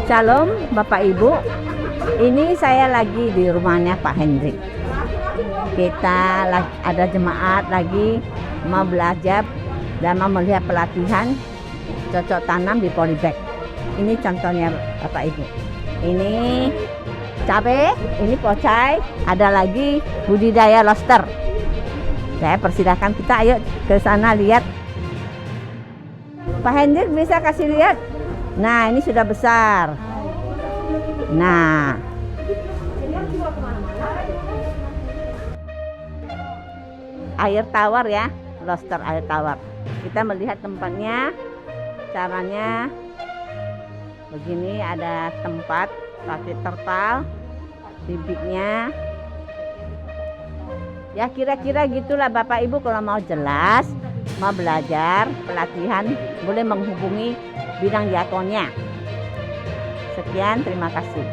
Shalom Bapak Ibu, ini saya lagi di rumahnya Pak Hendrik. Kita ada jemaat lagi mau belajar dan mau melihat pelatihan cocok tanam di polybag. Ini contohnya Bapak Ibu. Ini cabai, ini pocai, ada lagi budidaya lobster. Saya persilahkan kita ayo ke sana lihat. Pak Hendrik bisa kasih lihat. Nah, ini sudah besar. Nah, air tawar ya, lobster air tawar. Kita melihat tempatnya, caranya begini, ada tempat pakai terpal, bibitnya. Ya kira-kira gitulah Bapak Ibu, kalau mau jelas, mau belajar pelatihan, boleh menghubungi bidang diakonnya. Sekian, terima kasih.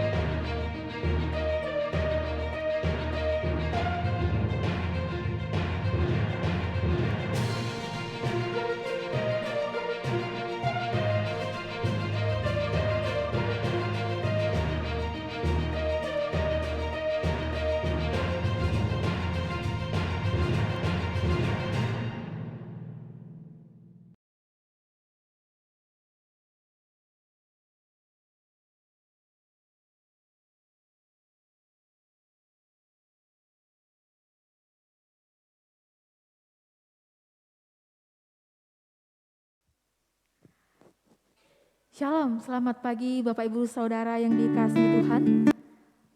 Shalom, selamat pagi Bapak Ibu Saudara yang dikasihi Tuhan.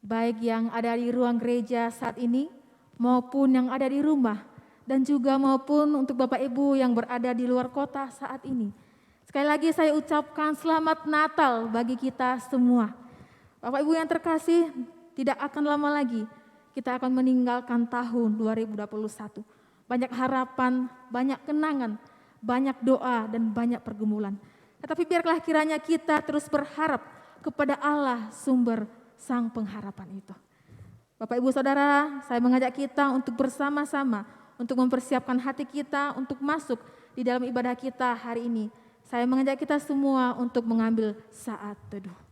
Baik yang ada di ruang gereja saat ini maupun yang ada di rumah, dan juga maupun untuk Bapak Ibu yang berada di luar kota saat ini. Sekali lagi saya ucapkan selamat Natal bagi kita semua. Bapak Ibu yang terkasih, tidak akan lama lagi kita akan meninggalkan tahun 2021. Banyak harapan, banyak kenangan, banyak doa dan banyak pergumulan. Tetapi biarlah kiranya kita terus berharap kepada Allah sumber sang pengharapan itu. Bapak Ibu Saudara, saya mengajak kita untuk bersama-sama untuk mempersiapkan hati kita untuk masuk di dalam ibadah kita hari ini. Saya mengajak kita semua untuk mengambil saat teduh.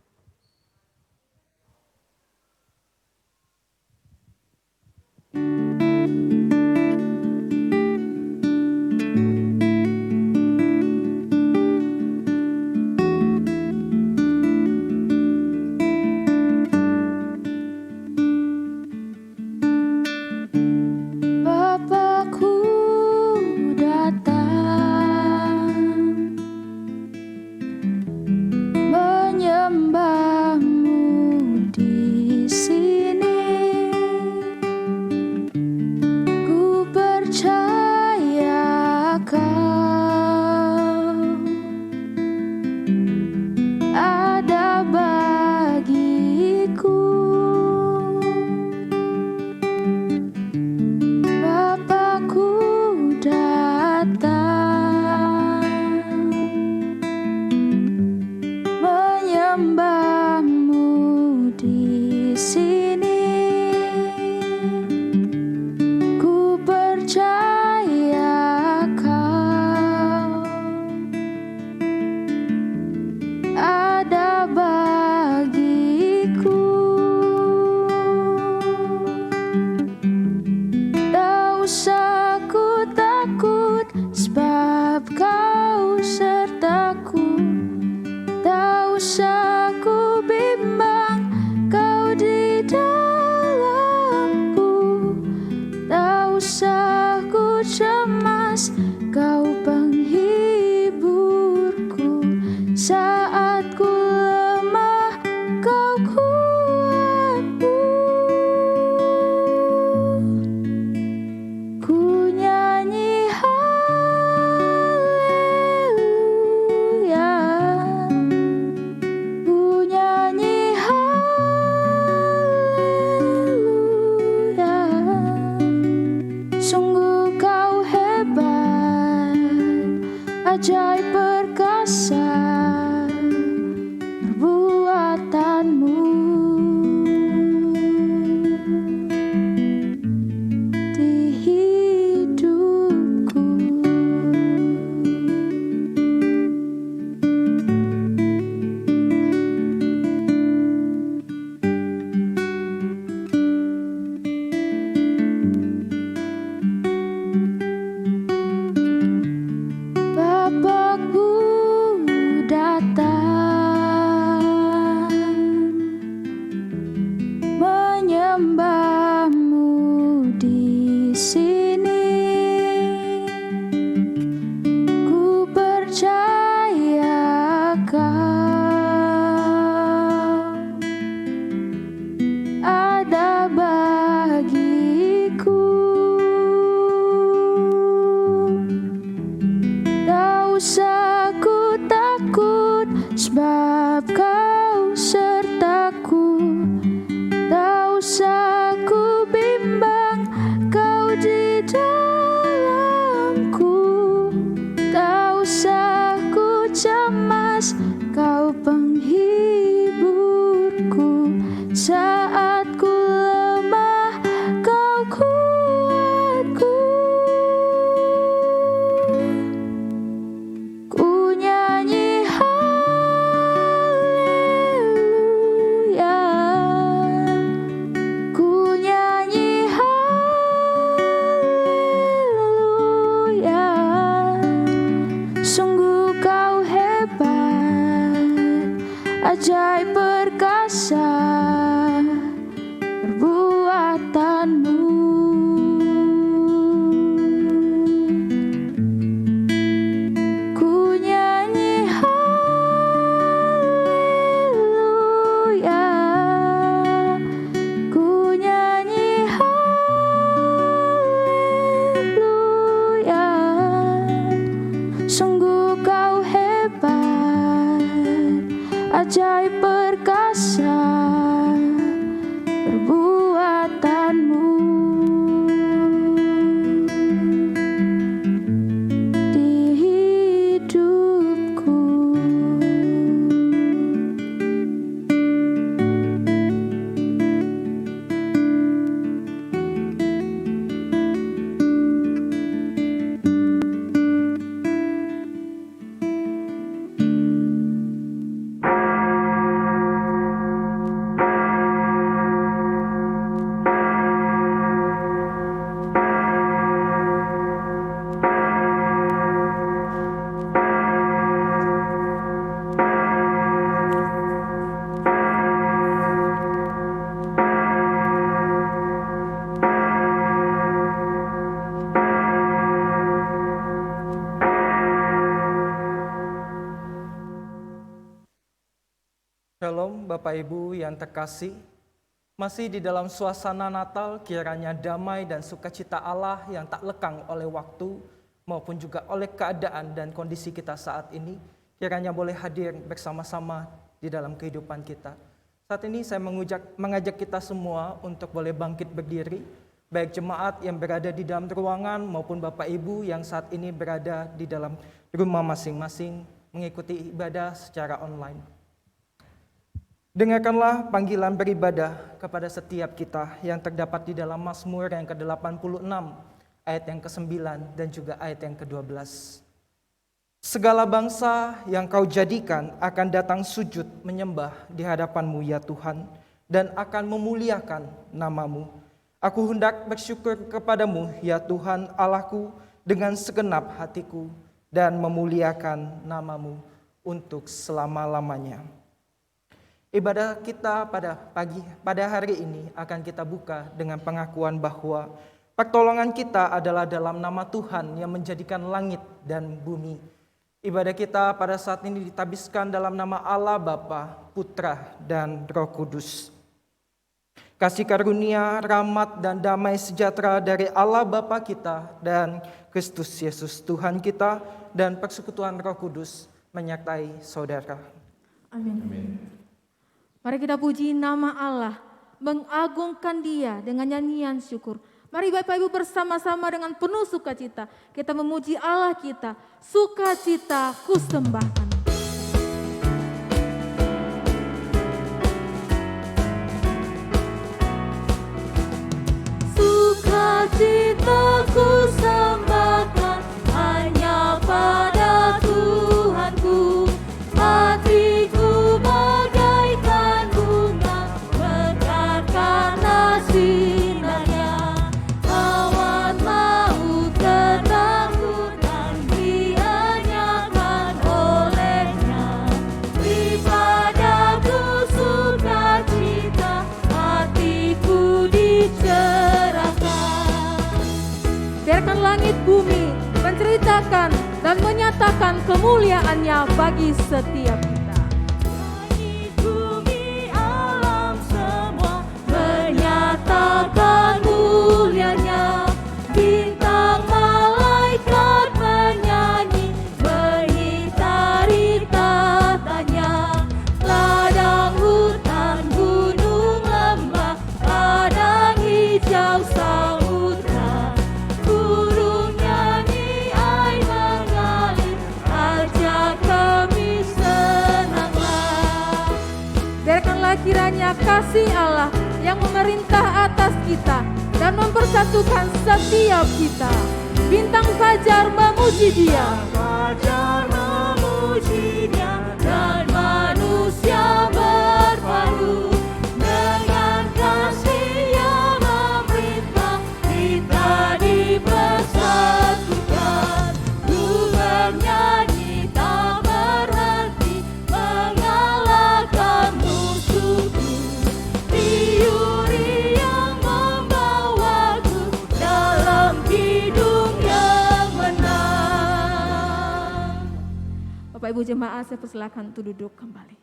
sebab Kau sertaku. Tak usah ku bimbang, Kau di dalamku. Tak usah ku cemas, Kau penghiburku. Saat ku lemah, Kau kuatku. Ku nyanyi haleluya, ku nyanyi haleluya. Sungguh Kau hebat, ajaib perkasa perbuatanmu. Ku nyanyi haleluya, ku nyanyi haleluya. Sungguh Kau hebat, ajaib perkasa perbuatanmu di hidupku. Shalom Bapak Ibu yang terkasih, masih di dalam suasana Natal, kiranya damai dan sukacita Allah yang tak lekang oleh waktu maupun juga oleh keadaan dan kondisi kita saat ini, kiranya boleh hadir bersama-sama di dalam kehidupan kita. Saat ini saya mengajak kita semua untuk boleh bangkit berdiri, baik jemaat yang berada di dalam ruangan maupun Bapak Ibu yang saat ini berada di dalam rumah masing-masing mengikuti ibadah secara online. Dengarkanlah panggilan beribadah kepada setiap kita yang terdapat di dalam Mazmur yang ke-86, ayat yang ke-9 dan juga ayat yang ke-12. Segala bangsa yang Kau jadikan akan datang sujud menyembah di hadapan-Mu ya Tuhan, dan akan memuliakan nama-Mu. Aku hendak bersyukur kepadamu ya Tuhan Allahku dengan segenap hatiku, dan memuliakan nama-Mu untuk selama-lamanya. Ibadah kita pada hari ini akan kita buka dengan pengakuan bahwa pertolongan kita adalah dalam nama Tuhan yang menjadikan langit dan bumi. Ibadah kita pada saat ini ditabiskan dalam nama Allah Bapa, Putra, dan Roh Kudus. Kasih karunia, rahmat, dan damai sejahtera dari Allah Bapa kita dan Kristus Yesus Tuhan kita dan persekutuan Roh Kudus menyertai saudara. Amin. Mari kita puji nama Allah, mengagungkan Dia dengan nyanyian syukur. Mari Bapak Ibu bersama-sama dengan penuh sukacita kita memuji Allah kita. Sukacita ku sembahkan. Sukacita ku sembahkan hanya pada Tuhanku. Hatiku bagaikan bunga mekar karena sinarnya. Awan maut ketakutan dianyakan olehnya. Ibadahku sukacita, hatiku dicerahkan. Biarkan langit bumi menceritakan dan menyatakan kemuliaan-Nya bagi setiap kita. Langit bumi alam semua menyatakan mulia-Nya. Bintang malaikat menyanyi mengitari tatanya. kasih Allah yang memerintah atas kita dan mempersatukan setiap kita. Bintang fajar memuji Dia, Fajar memuji Dia, dan manusia berpadu dengan kasih yang memerintah kita dipersatukan. Ku bernyanyi tak berhenti mengalahkan musuhku. Tiuri yang membawaku dalam hidup yang menang. Bapak Ibu jemaat, saya persilakan untuk duduk kembali.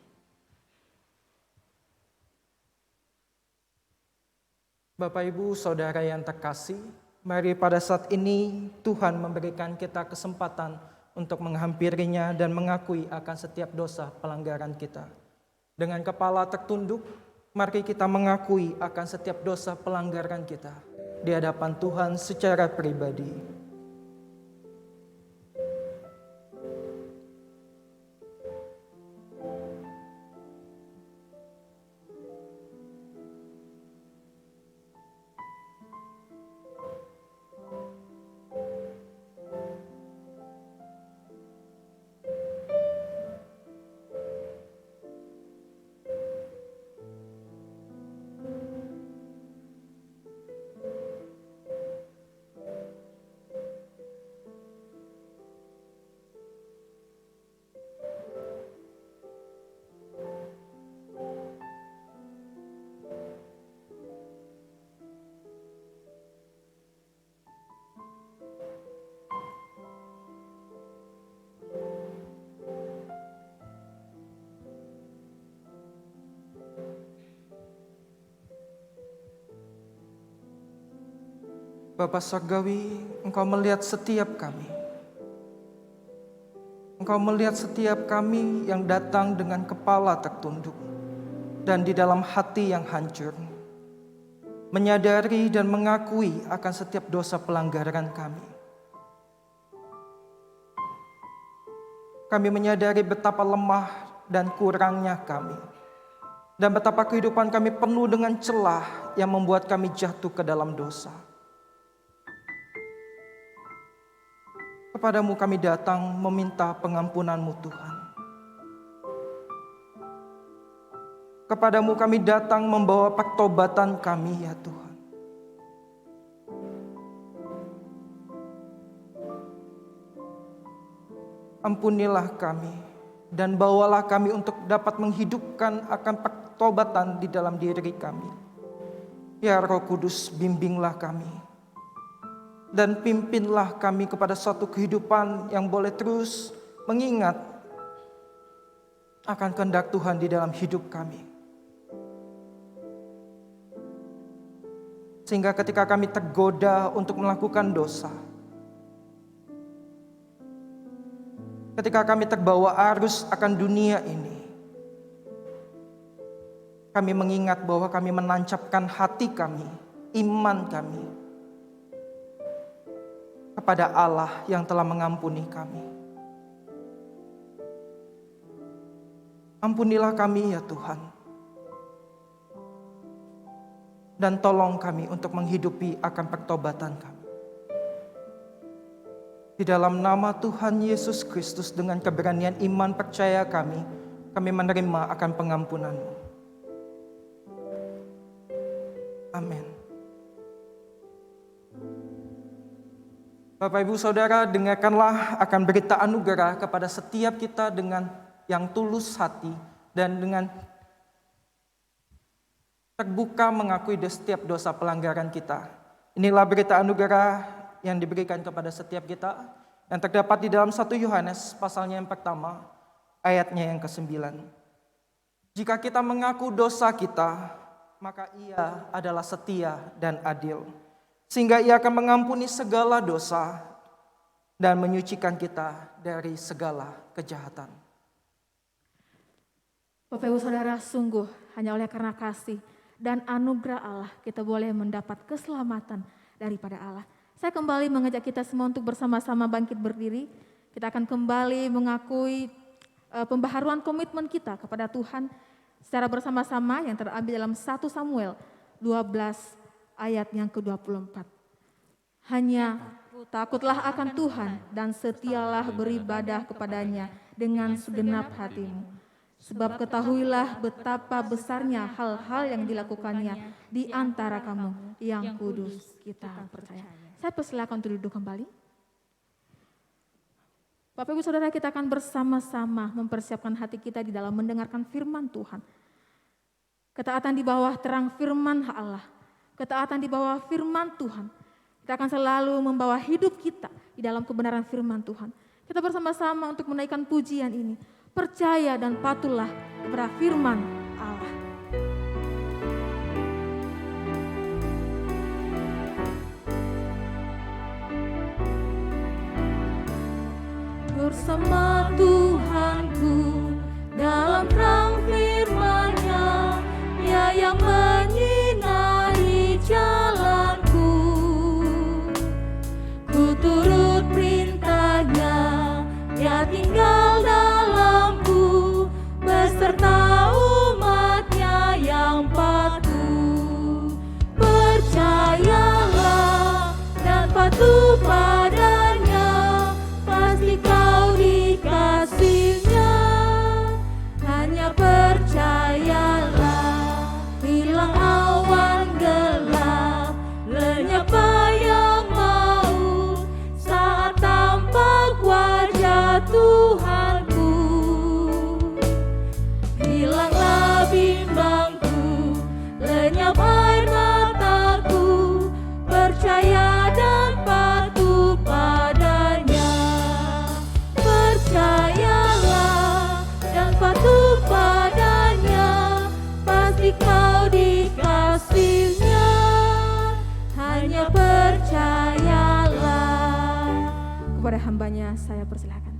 Bapak Ibu Saudara yang terkasih, mari pada saat ini Tuhan memberikan kita kesempatan untuk menghampirinya dan mengakui akan setiap dosa pelanggaran kita. Dengan kepala tertunduk, mari kita mengakui akan setiap dosa pelanggaran kita di hadapan Tuhan secara pribadi. Bapa Surgawi, Engkau melihat setiap kami. Engkau melihat setiap kami yang datang dengan kepala tertunduk dan di dalam hati yang hancur, menyadari dan mengakui akan setiap dosa pelanggaran kami. Kami menyadari betapa lemah dan kurangnya kami, dan betapa kehidupan kami penuh dengan celah yang membuat kami jatuh ke dalam dosa. Kepadamu kami datang meminta pengampunan-Mu Tuhan. Kepadamu kami datang membawa pertobatan kami ya Tuhan. Ampunilah kami dan bawalah kami untuk dapat menghidupkan akan pertobatan di dalam diri kami. Ya Roh Kudus, bimbinglah kami. Dan pimpinlah kami kepada suatu kehidupan yang boleh terus mengingat akan kehendak Tuhan di dalam hidup kami. Sehingga ketika kami tergoda untuk melakukan dosa, ketika kami terbawa arus akan dunia ini, kami mengingat bahwa kami menancapkan hati kami, iman kami, kepada Allah yang telah mengampuni kami. Ampunilah kami ya Tuhan. Dan tolong kami untuk menghidupi akan pertobatan kami. Di dalam nama Tuhan Yesus Kristus, dengan keberanian iman percaya kami menerima akan pengampunan-Mu. Amin. Bapak Ibu Saudara, dengarkanlah akan berita anugerah kepada setiap kita dengan yang tulus hati dan dengan terbuka mengakui setiap dosa pelanggaran kita. Inilah berita anugerah yang diberikan kepada setiap kita yang terdapat di dalam 1 Yohanes pasalnya yang pertama, ayatnya yang ke-9. Jika kita mengaku dosa kita, maka Ia adalah setia dan adil, sehingga Ia akan mengampuni segala dosa dan menyucikan kita dari segala kejahatan. Bapak Ibu Saudara, sungguh hanya oleh karena kasih dan anugerah Allah kita boleh mendapat keselamatan daripada Allah. Saya kembali mengajak kita semua untuk bersama-sama bangkit berdiri. Kita akan kembali mengakui pembaharuan komitmen kita kepada Tuhan. secara bersama-sama yang terambil dalam 1 Samuel 12 ayat yang ke-24. Hanya takutlah akan Tuhan dan setialah beribadah kepadanya dengan segenap hatimu. Sebab ketahuilah betapa besarnya hal-hal yang dilakukannya di antara kamu yang kudus kita percaya. Saya persilakan untuk duduk kembali. Bapak Ibu Saudara, kita akan bersama-sama mempersiapkan hati kita di dalam mendengarkan firman Tuhan. Ketaatan di bawah terang firman Allah, ketaatan di bawah firman Tuhan. Kita akan selalu membawa hidup kita di dalam kebenaran firman Tuhan. Kita bersama-sama untuk menaikkan pujian ini. Percaya dan patuhlah kepada firman Allah. Bersama Tuhanku dalam terang firman-Nya, Dia yang menyinari jalanku. Ku turut perintah-Nya, Dia tinggal dalamku, beserta umat-Nya yang patuh. Percayalah dan patuh padanya, pasti kau dikasih-Nya. Hanya percayalah, hilang awan gelap, lenyap bayang maut, saat tampak wajah Tuhanku. Hilanglah bimbangku, lenyap air mataku, percaya dan patuh padanya. Percayalah dan patuh padanya, pasti kau dikasih-Nya. Hanya percayalah. Kepada hambanya saya persilakan.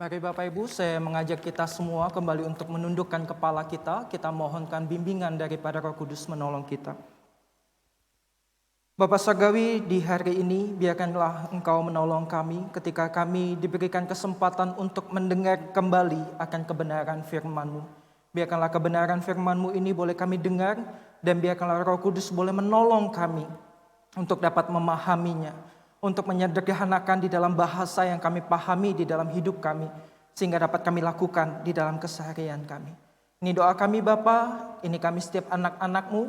Mari Bapak Ibu, saya mengajak kita semua kembali untuk menundukkan kepala kita. Kita mohonkan bimbingan daripada Roh Kudus menolong kita. Bapak Surgawi, di hari ini biarkanlah Engkau menolong kami ketika kami diberikan kesempatan untuk mendengar kembali akan kebenaran firman-Mu. Biarkanlah kebenaran firman-Mu ini boleh kami dengar, dan biarkanlah Roh Kudus boleh menolong kami untuk dapat memahaminya, untuk menyederhanakan di dalam bahasa yang kami pahami di dalam hidup kami, sehingga dapat kami lakukan di dalam keseharian kami. Ini doa kami Bapa, ini kami setiap anak-anak-Mu,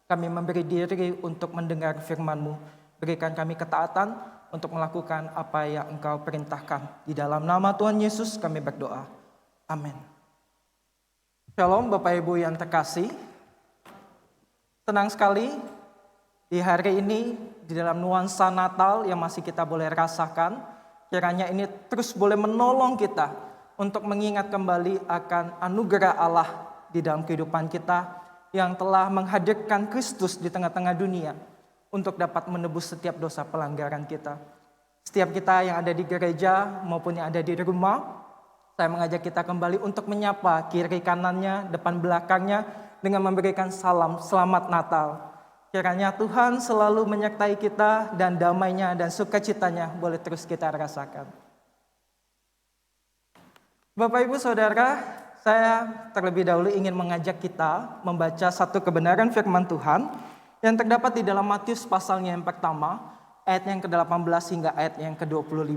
kami memberi diri untuk mendengar firman-Mu. Berikan kami ketaatan untuk melakukan apa yang Engkau perintahkan. Di dalam nama Tuhan Yesus kami berdoa. Amin. Shalom Bapak Ibu yang terkasih. Senang sekali di hari ini, di dalam nuansa Natal yang masih kita boleh rasakan, kiranya ini terus boleh menolong kita untuk mengingat kembali akan anugerah Allah di dalam kehidupan kita yang telah menghadirkan Kristus di tengah-tengah dunia untuk dapat menebus setiap dosa pelanggaran kita. Setiap kita yang ada di gereja maupun yang ada di rumah, saya mengajak kita kembali untuk menyapa kiri kanannya, depan belakangnya dengan memberikan salam selamat Natal. Kiranya Tuhan selalu menyertai kita dan damai-Nya dan sukacitanya boleh terus kita rasakan. Bapak Ibu Saudara, saya terlebih dahulu ingin mengajak kita membaca satu kebenaran firman Tuhan yang terdapat di dalam Matius pasalnya yang pertama, ayat yang ke-18 hingga ayat yang ke-25.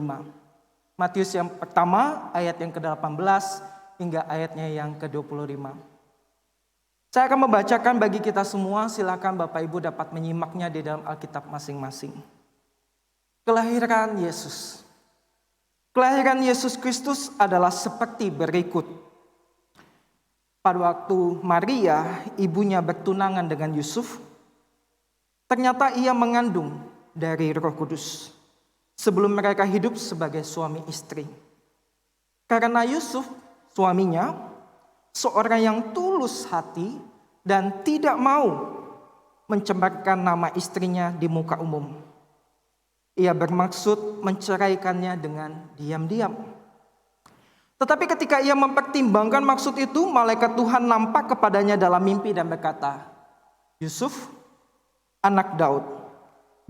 Matius yang pertama, ayat yang ke-18 hingga ayatnya yang ke-25. Saya akan membacakan bagi kita semua, silakan Bapak Ibu dapat menyimaknya di dalam Alkitab masing-masing. Kelahiran Yesus. Kelahiran Yesus Kristus adalah seperti berikut. Pada waktu Maria, ibunya bertunangan dengan Yusuf, ternyata ia mengandung dari Roh Kudus sebelum mereka hidup sebagai suami istri. Karena Yusuf, suaminya, seorang yang tulus hati dan tidak mau mencemarkan nama istrinya di muka umum. Ia bermaksud menceraikannya dengan diam-diam. Tetapi ketika ia mempertimbangkan maksud itu, malaikat Tuhan nampak kepadanya dalam mimpi dan berkata, "Yusuf, anak Daud,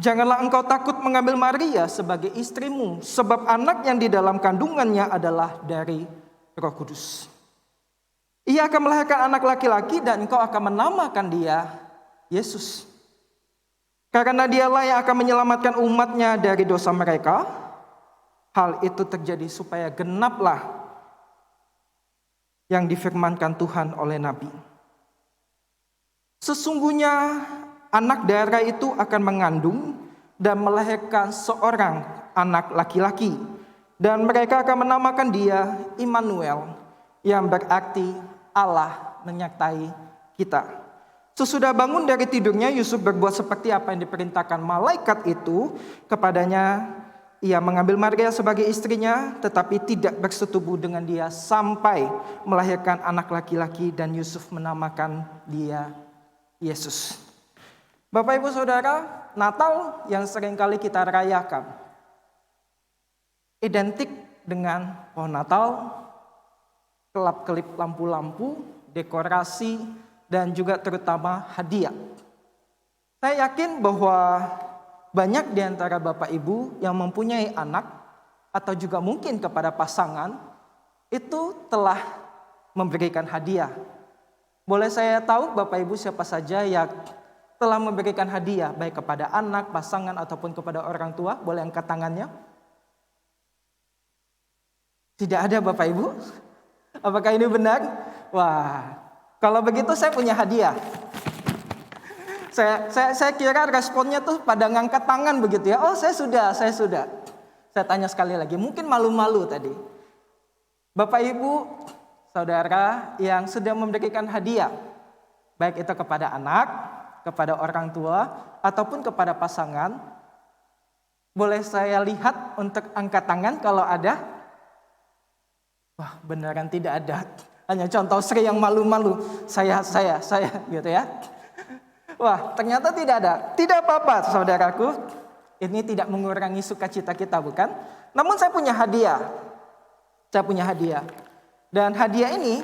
janganlah engkau takut mengambil Maria sebagai istrimu, sebab anak yang di dalam kandungannya adalah dari Roh Kudus. Ia akan melahirkan anak laki-laki dan engkau akan menamakan dia Yesus. Karena dialah yang akan menyelamatkan umatnya dari dosa mereka. Hal itu terjadi supaya genaplah yang difirmankan Tuhan oleh Nabi. Sesungguhnya anak darah itu akan mengandung dan melahirkan seorang anak laki-laki. Dan mereka akan menamakan dia Immanuel, yang berarti Allah menyertai kita. Sesudah bangun dari tidurnya, Yusuf berbuat seperti apa yang diperintahkan malaikat itu kepadanya. Ia mengambil Maria sebagai istrinya, tetapi tidak bersetubuh dengan dia sampai melahirkan anak laki-laki, dan Yusuf menamakan dia Yesus. Bapak Ibu Saudara, Natal yang seringkali kita rayakan identik dengan pohon Natal, kelap-kelip lampu-lampu, dekorasi, dan juga terutama hadiah. Saya yakin bahwa banyak di antara Bapak Ibu yang mempunyai anak atau juga mungkin kepada pasangan itu telah memberikan hadiah. Boleh saya tahu Bapak Ibu siapa saja yang telah memberikan hadiah baik kepada anak, pasangan ataupun kepada orang tua? Boleh angkat tangannya? Tidak ada Bapak Ibu? Apakah ini benar? Wah, kalau begitu saya punya hadiah. Saya kira responnya tuh pada ngangkat tangan begitu ya. Oh, saya sudah. Saya tanya sekali lagi, mungkin malu-malu tadi. Bapak Ibu, Saudara yang sudah memberikan hadiah, baik itu kepada anak, kepada orang tua, ataupun kepada pasangan. Boleh saya lihat untuk angkat tangan kalau ada? Wah, beneran tidak ada. Hanya contoh Sri yang malu-malu. Saya gitu ya. Wah, ternyata tidak ada. Tidak apa-apa, saudaraku. Ini tidak mengurangi sukacita kita, bukan? Namun saya punya hadiah. Dan hadiah ini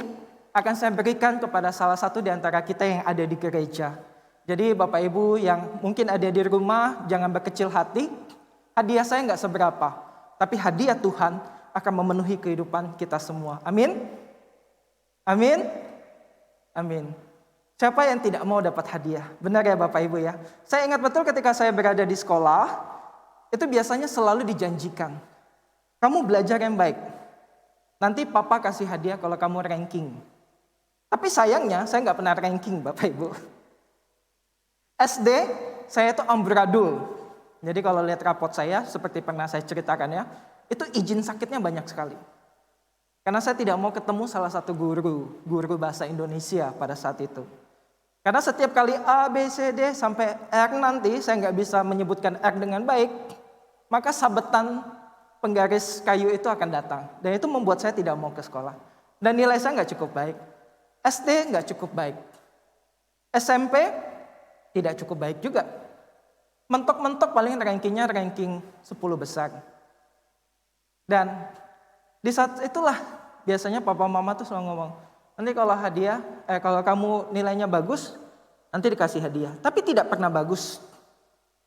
akan saya berikan kepada salah satu di antara kita yang ada di gereja. Jadi Bapak Ibu yang mungkin ada di rumah, jangan berkecil hati. Hadiah saya nggak seberapa. Tapi hadiah Tuhan akan memenuhi kehidupan kita semua. Amin? Amin? Amin. Siapa yang tidak mau dapat hadiah? Benar ya Bapak Ibu ya? Saya ingat betul ketika saya berada di sekolah, itu biasanya selalu dijanjikan. Kamu belajar yang baik. Nanti papa kasih hadiah kalau kamu ranking. Tapi sayangnya saya nggak pernah ranking Bapak Ibu. SD saya itu amburadul. Jadi kalau lihat rapot saya, seperti pernah saya ceritakan ya, itu izin sakitnya banyak sekali. Karena saya tidak mau ketemu salah satu guru bahasa Indonesia pada saat itu. Karena setiap kali A, B, C, D sampai R nanti saya nggak bisa menyebutkan R dengan baik, maka sabetan penggaris kayu itu akan datang. Dan itu membuat saya tidak mau ke sekolah. Dan nilai saya nggak cukup baik. SD nggak cukup baik. SMP tidak cukup baik juga. Mentok-mentok paling rankingnya ranking 10 besar. Dan di saat itulah biasanya papa mama tuh selalu ngomong, nanti kalau kamu nilainya bagus, nanti dikasih hadiah. Tapi tidak pernah bagus.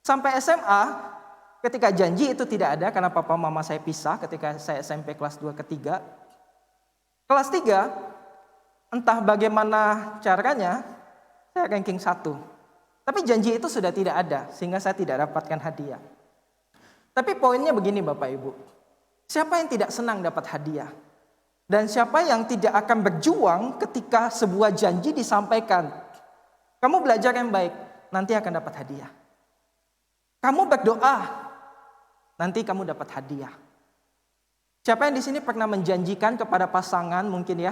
Sampai SMA, ketika janji itu tidak ada karena papa mama saya pisah ketika saya SMP kelas 2 ke-3. Kelas 3, entah bagaimana caranya, saya ranking 1. Tapi janji itu sudah tidak ada, sehingga saya tidak dapatkan hadiah. Tapi poinnya begini Bapak Ibu, siapa yang tidak senang dapat hadiah? Dan siapa yang tidak akan berjuang ketika sebuah janji disampaikan? Kamu belajar yang baik, nanti akan dapat hadiah. Kamu berdoa, nanti kamu dapat hadiah. Siapa yang di sini pernah menjanjikan kepada pasangan mungkin ya?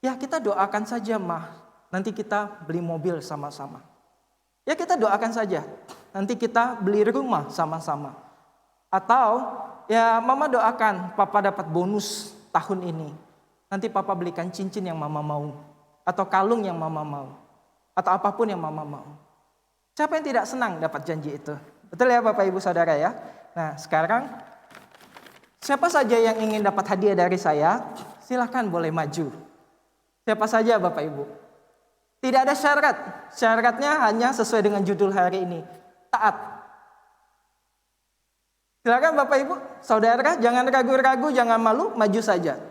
Ya kita doakan saja mah, nanti kita beli mobil sama-sama. Ya kita doakan saja, nanti kita beli rumah sama-sama. Atau ya mama doakan papa dapat bonus tahun ini. Nanti papa belikan cincin yang mama mau. Atau kalung yang mama mau. Atau apapun yang mama mau. Siapa yang tidak senang dapat janji itu? Betul ya Bapak Ibu Saudara ya? Nah sekarang siapa saja yang ingin dapat hadiah dari saya, silakan boleh maju. Siapa saja Bapak Ibu. Tidak ada syarat. Syaratnya hanya sesuai dengan judul hari ini. Taat. Silakan Bapak Ibu, Saudara, jangan ragu-ragu, jangan malu, maju saja.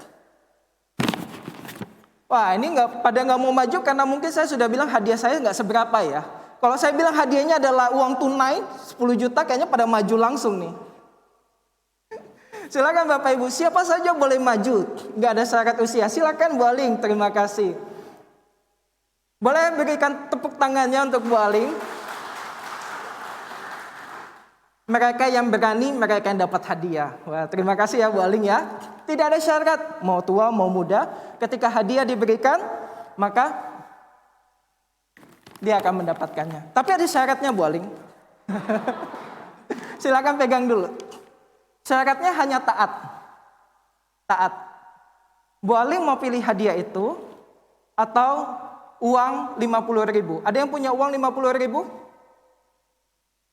Wah, ini pada nggak mau maju karena mungkin saya sudah bilang hadiah saya nggak seberapa ya. Kalau saya bilang hadiahnya adalah uang tunai 10 juta, kayaknya pada maju langsung nih. Silakan Bapak Ibu, siapa saja boleh maju, nggak ada syarat usia. Silakan Bu Aling, terima kasih. Boleh berikan tepuk tangannya untuk Bu Aling. Mereka yang berani, mereka yang dapat hadiah. Wah, terima kasih ya Bu Aling ya. Tidak ada syarat, mau tua mau muda. Ketika hadiah diberikan, maka dia akan mendapatkannya. Tapi ada syaratnya Bu Aling. Silakan pegang dulu. Syaratnya hanya taat. Taat. Bu Aling mau pilih hadiah itu atau uang 50.000? Ada yang punya uang 50.000?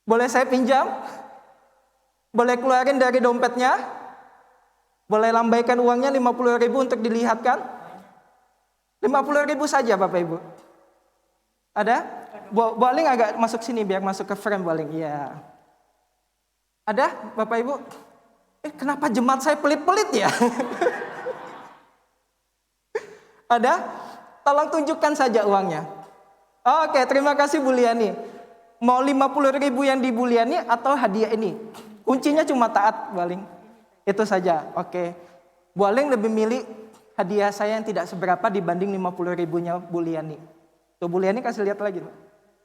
Boleh saya pinjam? Boleh keluarin dari dompetnya? Boleh lambaikan uangnya 50.000 untuk dilihatkan? 50.000 saja Bapak Ibu. Ada? Bu Aling agak masuk sini biar masuk ke frame Bu Aling. Iya. Ada Bapak Ibu? Kenapa jemaat saya pelit-pelit ya? Ada? Tolong tunjukkan saja uangnya. Oke, terima kasih Bu Liani. Mau 50.000 yang di Bu Liani atau hadiah ini? Kuncinya cuma taat Bu Aling. Itu saja. Oke. Bu Aling lebih milih hadiah saya yang tidak seberapa dibanding 50.000-nya Bu Liani. Tuh Bu Liani kasih lihat lagi.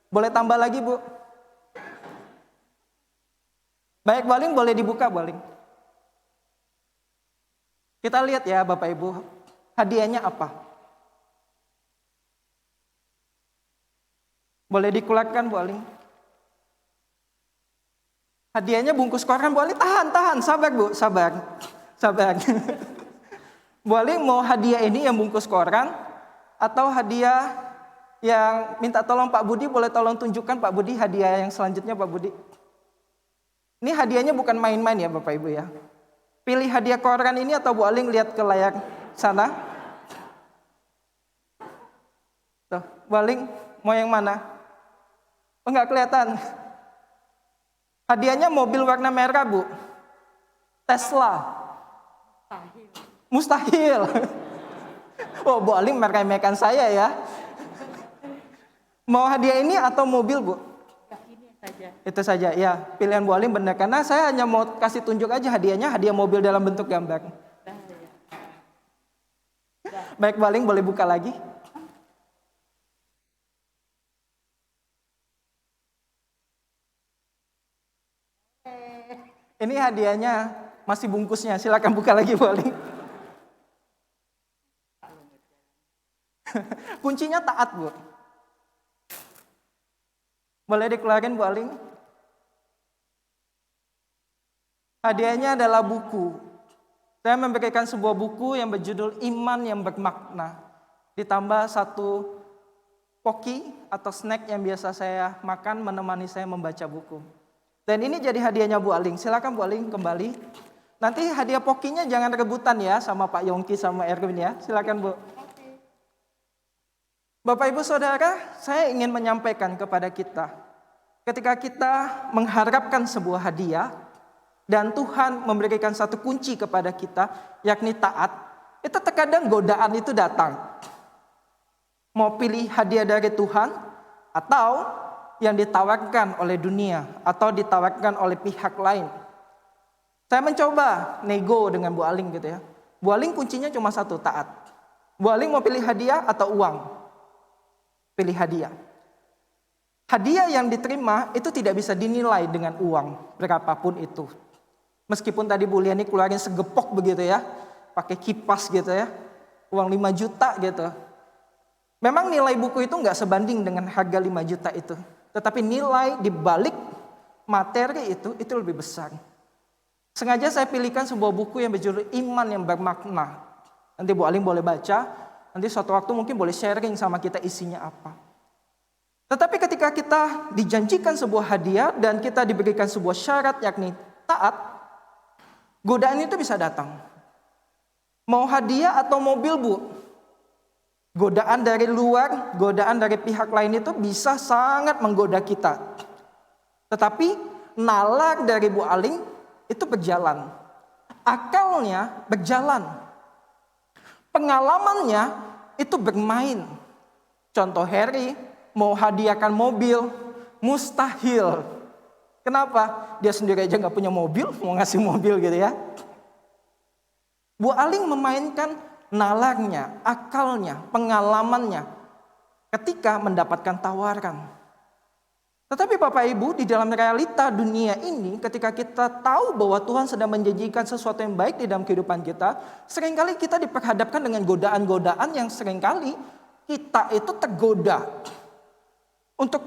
Boleh tambah lagi Bu? Baik Bu Aling, boleh dibuka Bu Aling. Kita lihat ya Bapak Ibu, hadiahnya apa? Boleh dikeluarkan Bu Aling. Hadiahnya bungkus koran Bu Aling. Tahan, sabar Bu, sabar. Bu Aling mau hadiah ini yang bungkus koran atau hadiah yang minta tolong Pak Budi, boleh tolong tunjukkan Pak Budi hadiah yang selanjutnya Pak Budi. Ini hadiahnya bukan main-main ya Bapak Ibu ya. Pilih hadiah koran ini atau Bu Aling lihat ke layar sana. Tuh, Bu Aling mau yang mana? Oh, enggak kelihatan. Hadiahnya mobil warna merah Bu. Tesla. Mustahil. Oh, Bu Aling meremehkan saya ya. Mau hadiah ini atau mobil Bu? Itu saja ya, pilihan Bu Aling benar. Karena saya hanya mau kasih tunjuk aja hadiahnya, hadiah mobil dalam bentuk gambar. Baik Bu Aling, boleh buka lagi. Ini hadiahnya masih bungkusnya, silakan buka lagi Bu Aling. Kuncinya taat Bu. Boleh dikeluarkan Bu Aling? Hadiahnya adalah buku. Saya memberikan sebuah buku yang berjudul Iman yang Bermakna. Ditambah satu poki atau snack yang biasa saya makan menemani saya membaca buku. Dan ini jadi hadiahnya Bu Aling. Silakan Bu Aling kembali. Nanti hadiah pokinya jangan rebutan ya sama Pak Yongki sama Erwin ya. Silakan Bu. Bapak Ibu Saudara, saya ingin menyampaikan kepada kita, ketika kita mengharapkan sebuah hadiah dan Tuhan memberikan satu kunci kepada kita, yakni taat, itu terkadang godaan itu datang. Mau pilih hadiah dari Tuhan atau yang ditawarkan oleh dunia atau ditawarkan oleh pihak lain. Saya mencoba nego dengan Bu Aling gitu ya. Bu Aling kuncinya cuma satu, taat. Bu Aling mau pilih hadiah atau uang? Pilih hadiah. Hadiah yang diterima itu tidak bisa dinilai dengan uang berapapun itu. Meskipun tadi Bu Liani keluarin segepok begitu ya, pakai kipas gitu ya, uang 5 juta gitu. Memang nilai buku itu nggak sebanding dengan harga 5 juta itu. Tetapi nilai di balik materi itu lebih besar. Sengaja saya pilihkan sebuah buku yang berjudul Iman yang Bermakna. Nanti Bu Aling boleh baca. Nanti suatu waktu mungkin boleh sharing sama kita isinya apa. Tetapi ketika kita dijanjikan sebuah hadiah dan kita diberikan sebuah syarat yakni taat, godaan itu bisa datang. Mau hadiah atau mobil Bu? Godaan dari luar, godaan dari pihak lain itu bisa sangat menggoda kita. Tetapi nalar dari Bu Aling itu berjalan. Akalnya berjalan. Pengalamannya itu bermain. Contoh Harry mau hadiahkan mobil, mustahil. Kenapa? Dia sendiri aja nggak punya mobil, mau ngasih mobil gitu ya. Bu Aling memainkan nalarnya, akalnya, pengalamannya ketika mendapatkan tawaran. Tetapi Bapak Ibu, di dalam realita dunia ini, ketika kita tahu bahwa Tuhan sedang menjanjikan sesuatu yang baik di dalam kehidupan kita, seringkali kita diperhadapkan dengan godaan-godaan yang seringkali kita itu tergoda untuk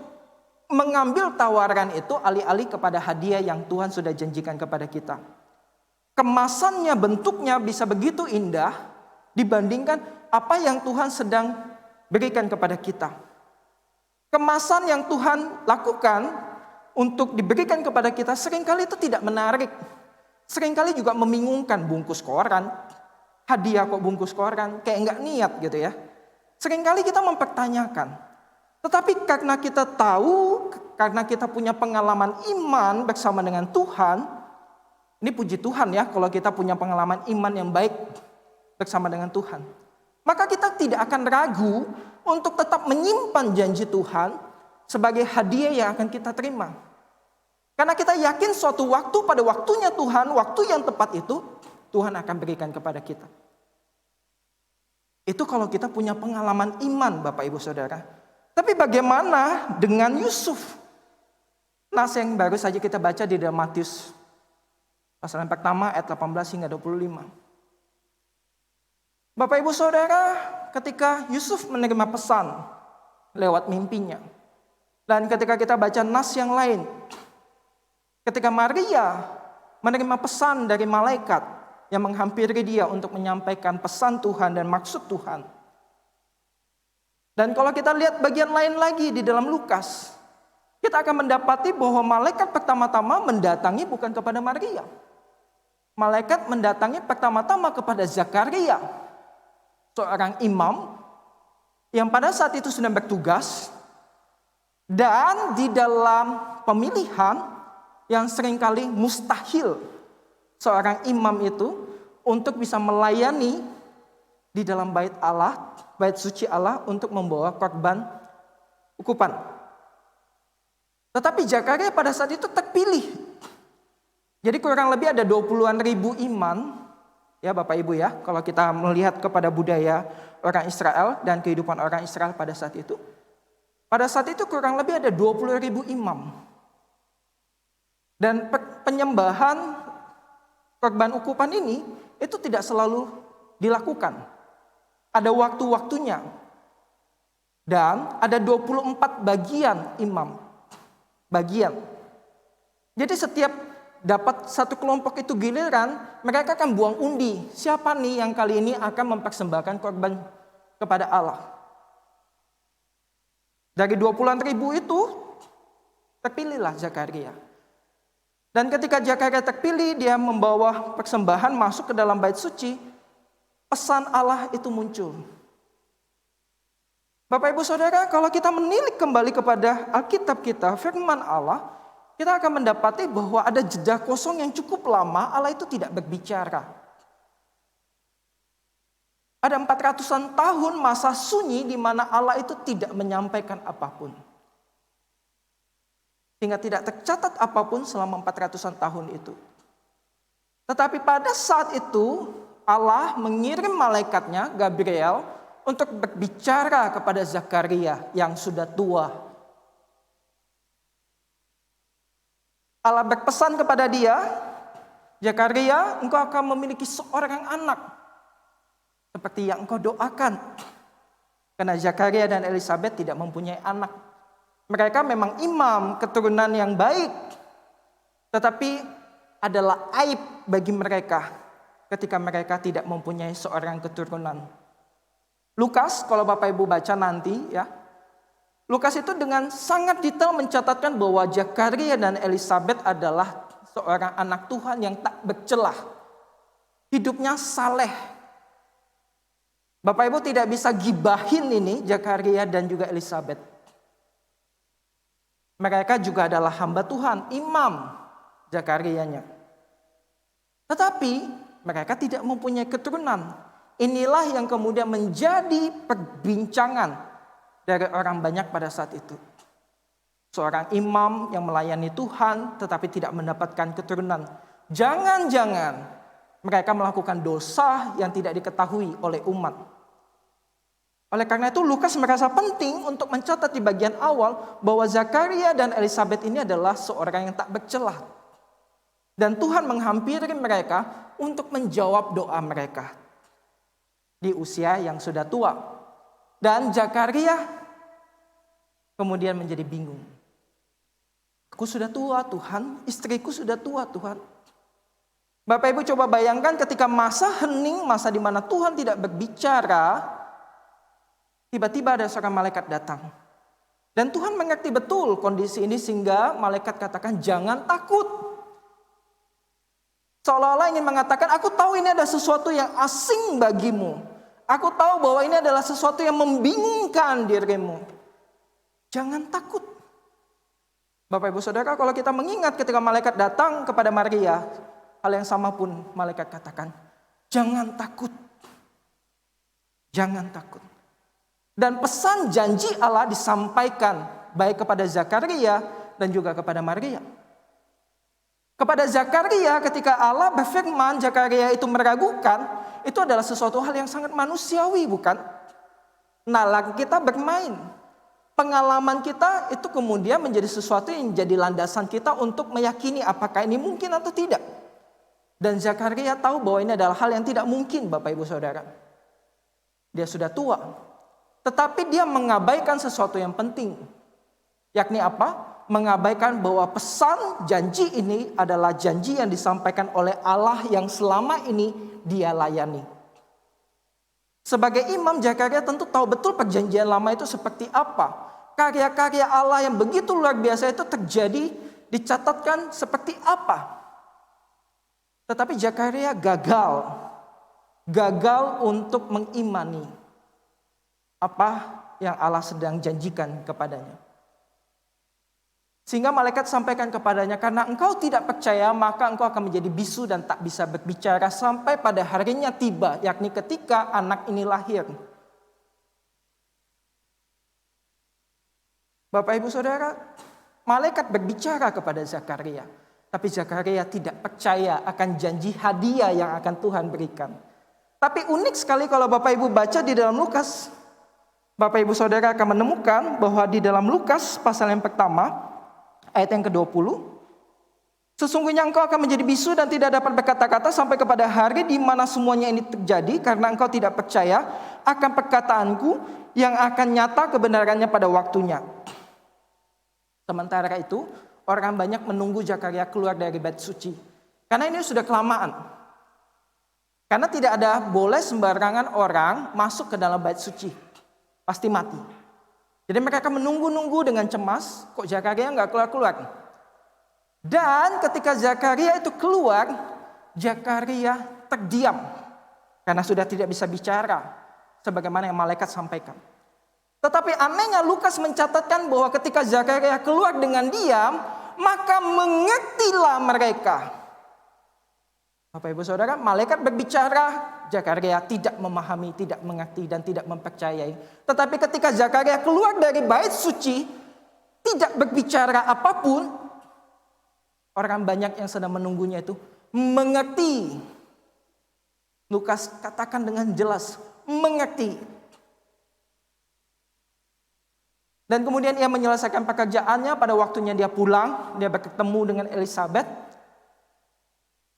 mengambil tawaran itu alih-alih kepada hadiah yang Tuhan sudah janjikan kepada kita. Kemasannya, bentuknya bisa begitu indah dibandingkan apa yang Tuhan sedang berikan kepada kita. Kemasan yang Tuhan lakukan untuk diberikan kepada kita seringkali itu tidak menarik. Seringkali juga membingungkan, bungkus koran, hadiah kok bungkus koran, kayak nggak niat gitu ya. Seringkali kita mempertanyakan. Tetapi karena kita tahu, karena kita punya pengalaman iman bersama dengan Tuhan, ini puji Tuhan ya kalau kita punya pengalaman iman yang baik bersama dengan Tuhan. Maka kita tidak akan ragu untuk tetap menyimpan janji Tuhan sebagai hadiah yang akan kita terima. Karena kita yakin suatu waktu pada waktunya Tuhan, waktu yang tepat itu, Tuhan akan berikan kepada kita. Itu kalau kita punya pengalaman iman Bapak Ibu Saudara. Tapi bagaimana dengan Yusuf? Nas yang baru saja kita baca di dalam Matius pasal yang pertama ayat 18 hingga 25. Bapak Ibu Saudara, ketika Yusuf menerima pesan lewat mimpinya. Dan ketika kita baca nas yang lain, ketika Maria menerima pesan dari malaikat yang menghampiri dia untuk menyampaikan pesan Tuhan dan maksud Tuhan. Dan kalau kita lihat bagian lain lagi di dalam Lukas, kita akan mendapati bahwa malaikat pertama-tama mendatangi bukan kepada Maria. Malaikat mendatangi pertama-tama kepada Zakaria, seorang imam yang pada saat itu sedang bertugas, dan di dalam pemilihan yang seringkali mustahil seorang imam itu untuk bisa melayani di dalam bait Allah, bait suci Allah untuk membawa korban ukupan. Tetapi Zakaria pada saat itu terpilih. Jadi kurang lebih ada 20-an ribu iman. Ya Bapak Ibu ya, kalau kita melihat kepada budaya orang Israel dan kehidupan orang Israel pada saat itu. Pada saat itu kurang lebih ada 20.000 imam. Dan penyembahan korban ukupan ini itu tidak selalu dilakukan. Ada waktu-waktunya. Dan ada 24 bagian imam. Bagian. Jadi setiap dapat satu kelompok itu giliran, mereka akan buang undi. Siapa nih yang kali ini akan mempersembahkan korban kepada Allah? Dari 20-an ribu itu, terpilihlah Zakaria. Dan ketika Zakaria terpilih, dia membawa persembahan masuk ke dalam bait suci, pesan Allah itu muncul. Bapak Ibu Saudara, kalau kita menilik kembali kepada Alkitab kita, firman Allah, kita akan mendapati bahwa ada jeda kosong yang cukup lama Allah itu tidak berbicara. Ada 400-an tahun masa sunyi di mana Allah itu tidak menyampaikan apapun. Sehingga tidak tercatat apapun selama 400-an tahun itu. Tetapi pada saat itu Allah mengirim malaikatnya Gabriel untuk berbicara kepada Zakaria yang sudah tua. Allah berpesan kepada dia, Zakaria, engkau akan memiliki seorang anak seperti yang engkau doakan. Karena Zakaria dan Elizabeth tidak mempunyai anak. Mereka memang imam, keturunan yang baik. Tetapi adalah aib bagi mereka ketika mereka tidak mempunyai seorang keturunan. Lukas, kalau Bapak Ibu baca nanti ya, Lukas itu dengan sangat detail mencatatkan bahwa Zakaria dan Elizabeth adalah seorang anak Tuhan yang tak bercelah. Hidupnya saleh. Bapak Ibu tidak bisa gibahin ini Zakaria dan juga Elizabeth. Mereka juga adalah hamba Tuhan, imam Zakarianya. Tetapi mereka tidak mempunyai keturunan. Inilah yang kemudian menjadi perbincangan dari orang banyak pada saat itu. Seorang imam yang melayani Tuhan tetapi tidak mendapatkan keturunan. Jangan-jangan mereka melakukan dosa yang tidak diketahui oleh umat. Oleh karena itu Lukas merasa penting untuk mencatat di bagian awal bahwa Zakaria dan Elisabet ini adalah seorang yang tak bercelah. Dan Tuhan menghampiri mereka untuk menjawab doa mereka di usia yang sudah tua. Dan Zakaria kemudian menjadi bingung. Aku sudah tua Tuhan, istriku sudah tua Tuhan. Bapak Ibu coba bayangkan ketika masa hening, masa di mana Tuhan tidak berbicara, tiba-tiba ada seorang malaikat datang. Dan Tuhan mengerti betul kondisi ini sehingga malaikat katakan jangan takut. Seolah-olah ingin mengatakan, aku tahu ini ada sesuatu yang asing bagimu. Aku tahu bahwa ini adalah sesuatu yang membingungkan dirimu. Jangan takut. Bapak Ibu Saudara, kalau kita mengingat ketika malaikat datang kepada Maria, hal yang sama pun malaikat katakan, jangan takut. Jangan takut. Dan pesan janji Allah disampaikan baik kepada Zakaria dan juga kepada Maria. Kepada Zakaria ketika Allah berfirman, Zakaria itu meragukan, itu adalah sesuatu hal yang sangat manusiawi, bukan? Nalar kita bermain. Pengalaman kita itu kemudian menjadi sesuatu yang jadi landasan kita untuk meyakini apakah ini mungkin atau tidak. Dan Zakaria tahu bahwa ini adalah hal yang tidak mungkin, Bapak Ibu Saudara. Dia sudah tua. Tetapi dia mengabaikan sesuatu yang penting. Yakni apa? Mengabaikan bahwa pesan janji ini adalah janji yang disampaikan oleh Allah yang selama ini dia layani. Sebagai imam, Zakaria tentu tahu betul perjanjian lama itu seperti apa. Karya-karya Allah yang begitu luar biasa itu terjadi, dicatatkan seperti apa. Tetapi Zakaria gagal untuk mengimani apa yang Allah sedang janjikan kepadanya. Sehingga malaikat sampaikan kepadanya, karena engkau tidak percaya, maka engkau akan menjadi bisu dan tak bisa berbicara sampai pada harinya tiba, yakni ketika anak ini lahir. Bapak Ibu Saudara, malaikat berbicara kepada Zakaria, tapi Zakaria tidak percaya akan janji hadiah yang akan Tuhan berikan. Tapi unik sekali kalau Bapak Ibu baca di dalam Lukas, Bapak Ibu Saudara akan menemukan bahwa di dalam Lukas pasal yang pertama, ayat yang ke-20, sesungguhnya engkau akan menjadi bisu dan tidak dapat berkata-kata sampai kepada hari di mana semuanya ini terjadi, karena engkau tidak percaya akan perkataanku yang akan nyata kebenarannya pada waktunya. Sementara itu, orang banyak menunggu Zakaria keluar dari bait suci. Karena ini sudah kelamaan. Karena tidak ada boleh sembarangan orang masuk ke dalam bait suci. Pasti mati. Jadi mereka menunggu-nunggu dengan cemas, kok Zakaria nggak keluar-keluar. Dan ketika Zakaria itu keluar, Zakaria terdiam. Karena sudah tidak bisa bicara, sebagaimana yang malaikat sampaikan. Tetapi anehnya Lukas mencatatkan bahwa ketika Zakaria keluar dengan diam, maka mengertilah mereka. Bapak Ibu Saudara, malaikat berbicara, Zakaria tidak memahami, tidak mengerti, dan tidak mempercayai. Tetapi ketika Zakaria keluar dari bait suci, tidak berbicara apapun, orang banyak yang sedang menunggunya itu mengerti. Lukas katakan dengan jelas, mengerti. Dan kemudian ia menyelesaikan pekerjaannya, pada waktunya dia pulang, dia bertemu dengan Elisabet.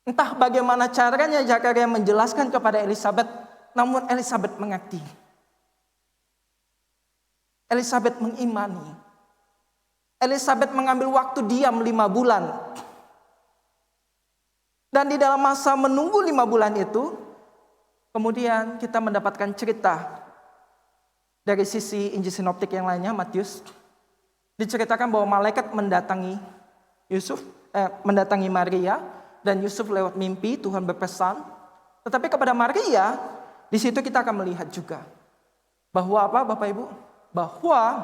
Entah bagaimana caranya Zakaria menjelaskan kepada Elisabet, namun Elisabet mengerti. Elisabet mengimani. Elisabet mengambil waktu diam 5 bulan. Dan di dalam masa menunggu 5 bulan itu, kemudian kita mendapatkan cerita dari sisi Injil Sinoptik yang lainnya, Matius. Diceritakan bahwa malaikat mendatangi Maria. Dan Yusuf lewat mimpi Tuhan berpesan. Tetapi kepada Maria, di situ kita akan melihat juga bahwa apa, Bapak Ibu? Bahwa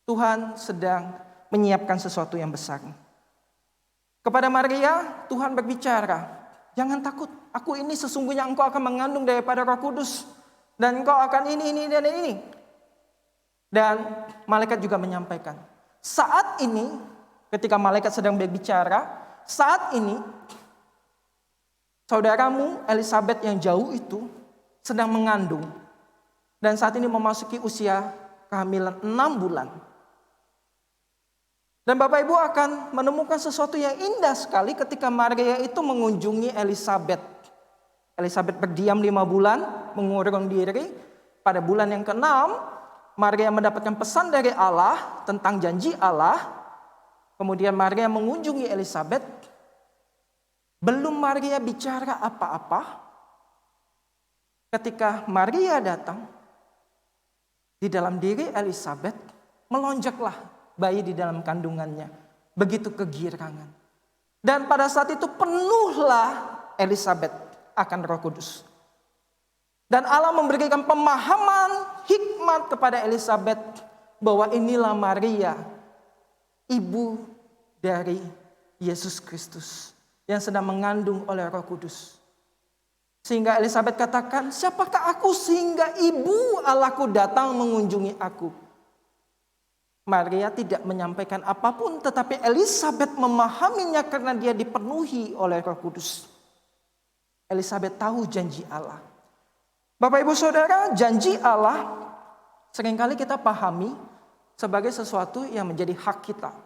Tuhan sedang menyiapkan sesuatu yang besar. Kepada Maria, Tuhan berbicara. Jangan takut, aku ini sesungguhnya engkau akan mengandung daripada Roh Kudus. Dan engkau akan ini, dan ini. Dan malaikat juga menyampaikan, saat ini ketika malaikat sedang berbicara, saat ini saudaramu Elisabet yang jauh itu sedang mengandung. Dan saat ini memasuki usia kehamilan 6 bulan. Dan Bapak Ibu akan menemukan sesuatu yang indah sekali ketika Maria itu mengunjungi Elisabet. Elisabet berdiam 5 bulan, mengurung diri. Pada bulan yang ke-6, Maria mendapatkan pesan dari Allah tentang janji Allah. Kemudian Maria mengunjungi Elisabet. Belum Maria bicara apa-apa, ketika Maria datang, di dalam diri Elisabet melonjaklah bayi di dalam kandungannya. Begitu kegirangan. Dan pada saat itu penuhlah Elisabet akan Roh Kudus. Dan Allah memberikan pemahaman hikmat kepada Elisabet bahwa inilah Maria, ibu dari Yesus Kristus yang sedang mengandung oleh Roh Kudus. Sehingga Elisabet katakan, siapakah aku sehingga ibu Allahku datang mengunjungi aku? Maria tidak menyampaikan apapun, tetapi Elisabet memahaminya karena dia dipenuhi oleh Roh Kudus. Elisabet tahu janji Allah. Bapak Ibu Saudara, janji Allah seringkali kita pahami sebagai sesuatu yang menjadi hak kita.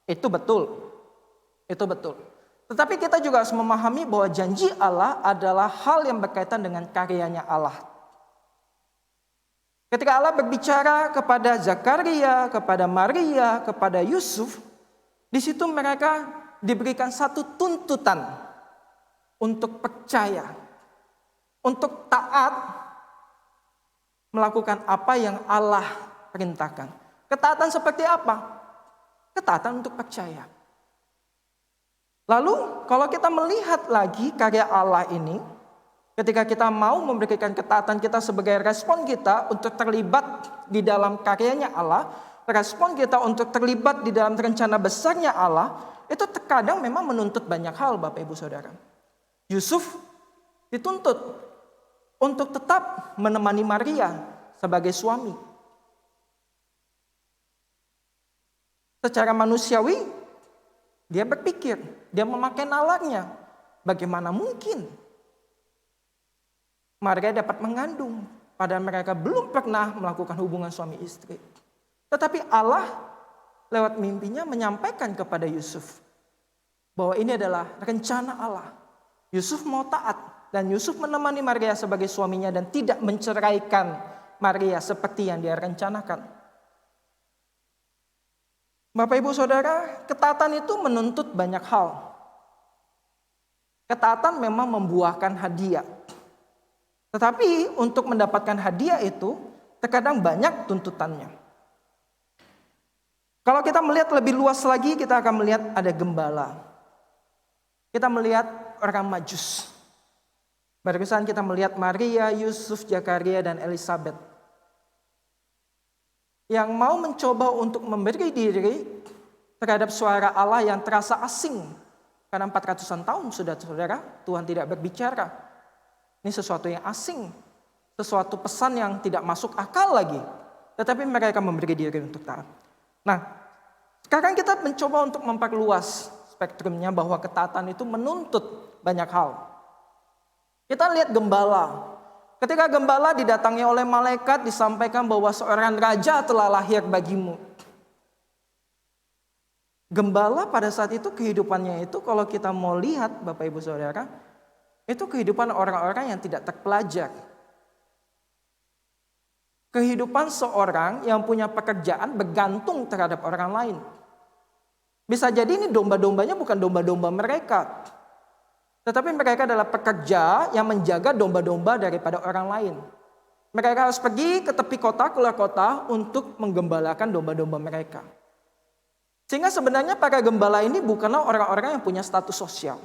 Itu betul. Itu betul. Tetapi kita juga harus memahami bahwa janji Allah adalah hal yang berkaitan dengan karyanya Allah. Ketika Allah berbicara kepada Zakaria, kepada Maria, kepada Yusuf, di situ mereka diberikan satu tuntutan untuk percaya, untuk taat, melakukan apa yang Allah perintahkan. Ketaatan seperti apa? Ketaatan untuk percaya. Lalu kalau kita melihat lagi karya Allah ini, ketika kita mau memberikan ketaatan kita sebagai respon kita untuk terlibat di dalam karyanya Allah, respon kita untuk terlibat di dalam rencana besarnya Allah, itu terkadang memang menuntut banyak hal Bapak Ibu Saudara. Yusuf dituntut untuk tetap menemani Maria sebagai suami. Secara manusiawi, dia berpikir, dia memakai nalarnya. Bagaimana mungkin Maria dapat mengandung, padahal mereka belum pernah melakukan hubungan suami istri. Tetapi Allah lewat mimpinya menyampaikan kepada Yusuf bahwa ini adalah rencana Allah. Yusuf mau taat dan Yusuf menemani Maria sebagai suaminya dan tidak menceraikan Maria seperti yang dia rencanakan. Bapak Ibu Saudara, ketaatan itu menuntut banyak hal. Ketaatan memang membuahkan hadiah. Tetapi untuk mendapatkan hadiah itu terkadang banyak tuntutannya. Kalau kita melihat lebih luas lagi, kita akan melihat ada gembala. Kita melihat orang Majus. Barusan kita melihat Maria, Yusuf, Zakaria, dan Elisabet yang mau mencoba untuk memberi diri terhadap suara Allah yang terasa asing. Karena 400-an tahun sudah saudara, Tuhan tidak berbicara. Ini sesuatu yang asing, sesuatu pesan yang tidak masuk akal lagi. Tetapi mereka memberi diri untuk taat. Nah, sekarang kita mencoba untuk memperluas spektrumnya bahwa ketaatan itu menuntut banyak hal. Kita lihat gembala. Ketika gembala didatangi oleh malaikat, disampaikan bahwa seorang raja telah lahir bagimu. Gembala pada saat itu kehidupannya itu kalau kita mau lihat Bapak Ibu Saudara, itu kehidupan orang-orang yang tidak terpelajar. Kehidupan seorang yang punya pekerjaan bergantung terhadap orang lain. Bisa jadi ini domba-dombanya bukan domba-domba mereka. Tetapi mereka adalah pekerja yang menjaga domba-domba daripada orang lain. Mereka harus pergi ke tepi kota, keluar kota untuk menggembalakan domba-domba mereka. Sehingga sebenarnya para gembala ini bukanlah orang-orang yang punya status sosial.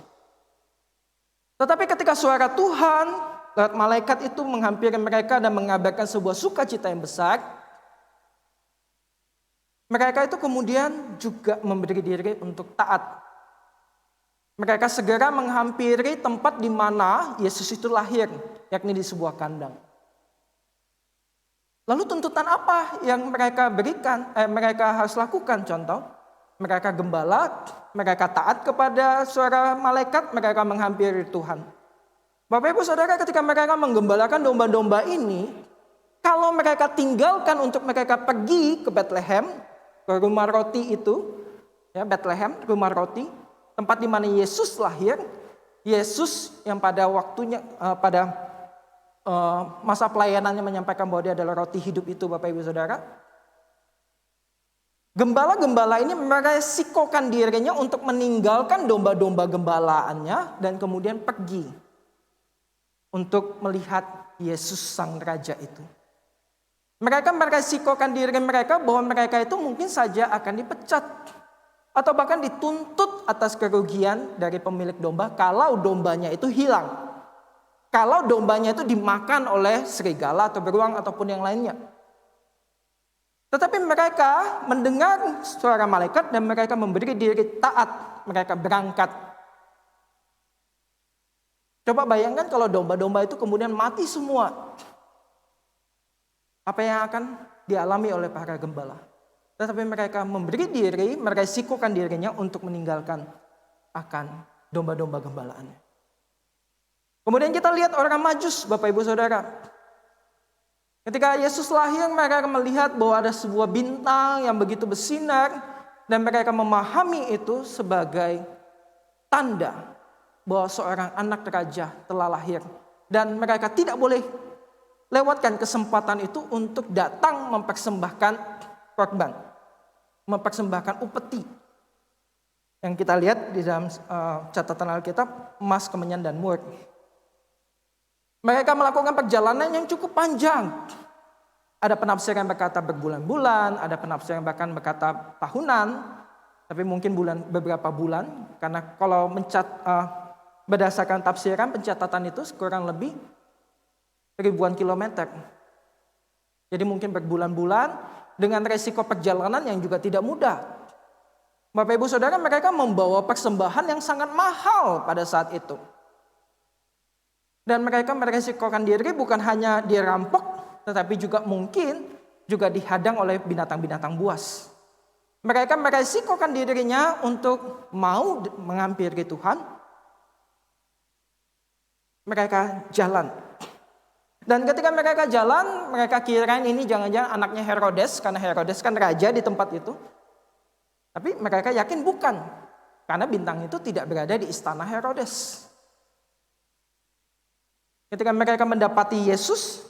Tetapi ketika suara Tuhan lewat malaikat itu menghampiri mereka dan mengabarkan sebuah sukacita yang besar, mereka itu kemudian juga memberi diri untuk taat. Mereka segera menghampiri tempat di mana Yesus itu lahir, yakni di sebuah kandang. Lalu tuntutan apa yang mereka berikan, mereka harus lakukan? Contoh, mereka gembala, mereka taat kepada suara malaikat, mereka menghampiri Tuhan. Bapak Ibu Saudara, ketika mereka menggembalakan domba-domba ini, kalau mereka tinggalkan untuk mereka pergi ke Bethlehem, ke rumah roti itu, ya Bethlehem, rumah roti, tempat di mana Yesus lahir, Yesus yang pada waktunya, masa pelayanannya menyampaikan bahwa dia adalah roti hidup itu, Bapak Ibu Saudara. Gembala-gembala ini meresikokan dirinya untuk meninggalkan domba-domba gembalaannya dan kemudian pergi untuk melihat Yesus sang raja itu. Mereka meresikokan diri mereka bahwa mereka itu mungkin saja akan dipecat atau bahkan dituntut atas kerugian dari pemilik domba kalau dombanya itu hilang. Kalau dombanya itu dimakan oleh serigala atau beruang ataupun yang lainnya. Tetapi mereka mendengar suara malaikat dan mereka memberi diri taat. Mereka berangkat. Coba bayangkan kalau domba-domba itu kemudian mati semua. Apa yang akan dialami oleh para gembala? Tetapi mereka memberi diri, meresikokan dirinya untuk meninggalkan akan domba-domba gembalaannya. Kemudian kita lihat orang Majus, Bapak Ibu Saudara. Ketika Yesus lahir, mereka melihat bahwa ada sebuah bintang yang begitu bersinar dan mereka memahami itu sebagai tanda bahwa seorang anak raja telah lahir. Dan mereka tidak boleh lewatkan kesempatan itu untuk datang mempersembahkan korban, mempersembahkan upeti. Yang kita lihat di dalam catatan Alkitab, emas, kemenyan, dan mur. Mereka melakukan perjalanan yang cukup panjang. Ada penafsir yang berkata berbulan-bulan, ada penafsir yang bahkan berkata tahunan, tapi mungkin beberapa bulan. Karena kalau berdasarkan tafsiran pencatatan itu kurang lebih ribuan kilometer. Jadi mungkin berbulan-bulan dengan resiko perjalanan yang juga tidak mudah. Bapak Ibu Saudara, mereka membawa persembahan yang sangat mahal pada saat itu. Dan mereka meresikokan diri bukan hanya dirampok, tetapi juga mungkin juga dihadang oleh binatang-binatang buas. Mereka meresikokan dirinya untuk mau menghampiri Tuhan. Mereka jalan. Dan ketika mereka jalan, mereka kirain ini jangan-jangan anaknya Herodes, karena Herodes kan raja di tempat itu. Tapi mereka yakin bukan, karena bintang itu tidak berada di istana Herodes. Ketika mereka mendapati Yesus,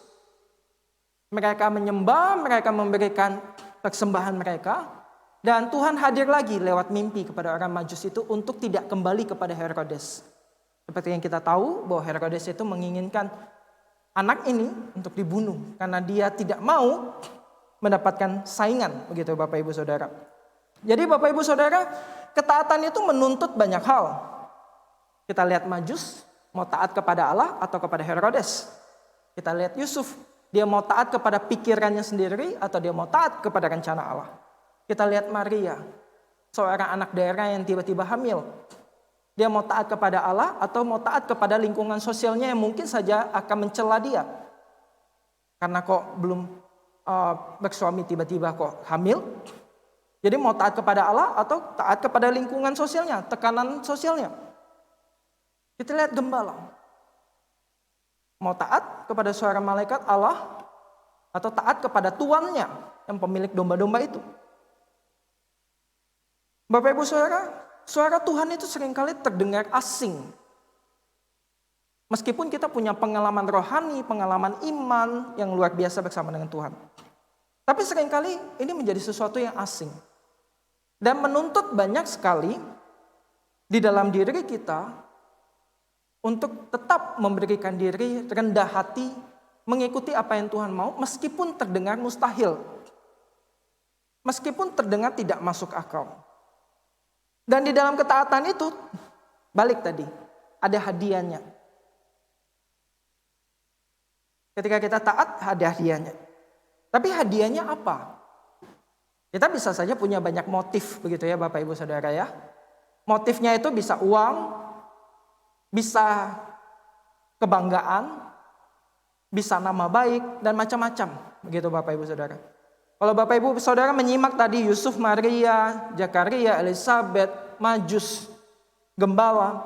mereka menyembah, mereka memberikan persembahan mereka, dan Tuhan hadir lagi lewat mimpi kepada orang Majus itu untuk tidak kembali kepada Herodes. Seperti yang kita tahu bahwa Herodes itu menginginkan anak ini untuk dibunuh karena dia tidak mau mendapatkan saingan, begitu Bapak Ibu Saudara. Jadi Bapak Ibu Saudara, ketaatan itu menuntut banyak hal. Kita lihat Majus mau taat kepada Allah atau kepada Herodes. Kita lihat Yusuf, dia mau taat kepada pikirannya sendiri atau dia mau taat kepada rencana Allah. Kita lihat Maria, seorang anak daerah yang tiba-tiba hamil. Dia mau taat kepada Allah atau mau taat kepada lingkungan sosialnya yang mungkin saja akan mencela dia. Karena kok belum bersuami tiba-tiba kok hamil. Jadi mau taat kepada Allah atau taat kepada lingkungan sosialnya, tekanan sosialnya. Kita lihat gembala. Mau taat kepada suara malaikat Allah atau taat kepada tuannya yang pemilik domba-domba itu. Bapak Ibu Saudara, suara Tuhan itu seringkali terdengar asing. Meskipun kita punya pengalaman rohani, pengalaman iman yang luar biasa bersama dengan Tuhan. Tapi seringkali ini menjadi sesuatu yang asing. Dan menuntut banyak sekali di dalam diri kita untuk tetap memberikan diri rendah hati, mengikuti apa yang Tuhan mau, meskipun terdengar mustahil. Meskipun terdengar tidak masuk akal. Dan di dalam ketaatan itu, balik tadi, ada hadiahnya. Ketika kita taat, ada hadiahnya. Tapi hadiahnya apa? Kita bisa saja punya banyak motif begitu ya Bapak Ibu Saudara ya. Motifnya itu bisa uang, bisa kebanggaan, bisa nama baik, dan macam-macam. Begitu Bapak Ibu Saudara. Kalau Bapak Ibu Saudara menyimak tadi Yusuf, Maria, Zakaria, Elizabeth, Majus, Gembala,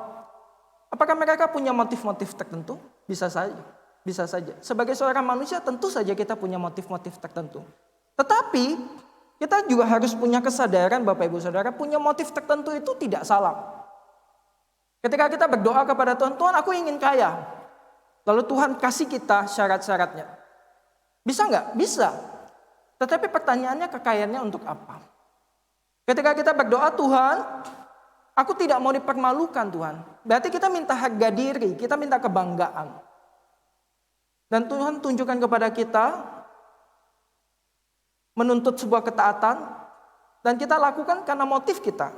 apakah mereka punya motif-motif tertentu? Bisa saja. Bisa saja. Sebagai seorang manusia tentu saja kita punya motif-motif tertentu. Tetapi kita juga harus punya kesadaran Bapak Ibu Saudara, punya motif tertentu itu tidak salah. Ketika kita berdoa kepada Tuhan, Tuhan aku ingin kaya. Lalu Tuhan kasih kita syarat-syaratnya. Bisa nggak? Bisa. Tetapi pertanyaannya kekayaannya untuk apa? Ketika kita berdoa, Tuhan aku tidak mau dipermalukan Tuhan. Berarti kita minta harga diri, kita minta kebanggaan. Dan Tuhan tunjukkan kepada kita menuntut sebuah ketaatan dan kita lakukan karena motif kita.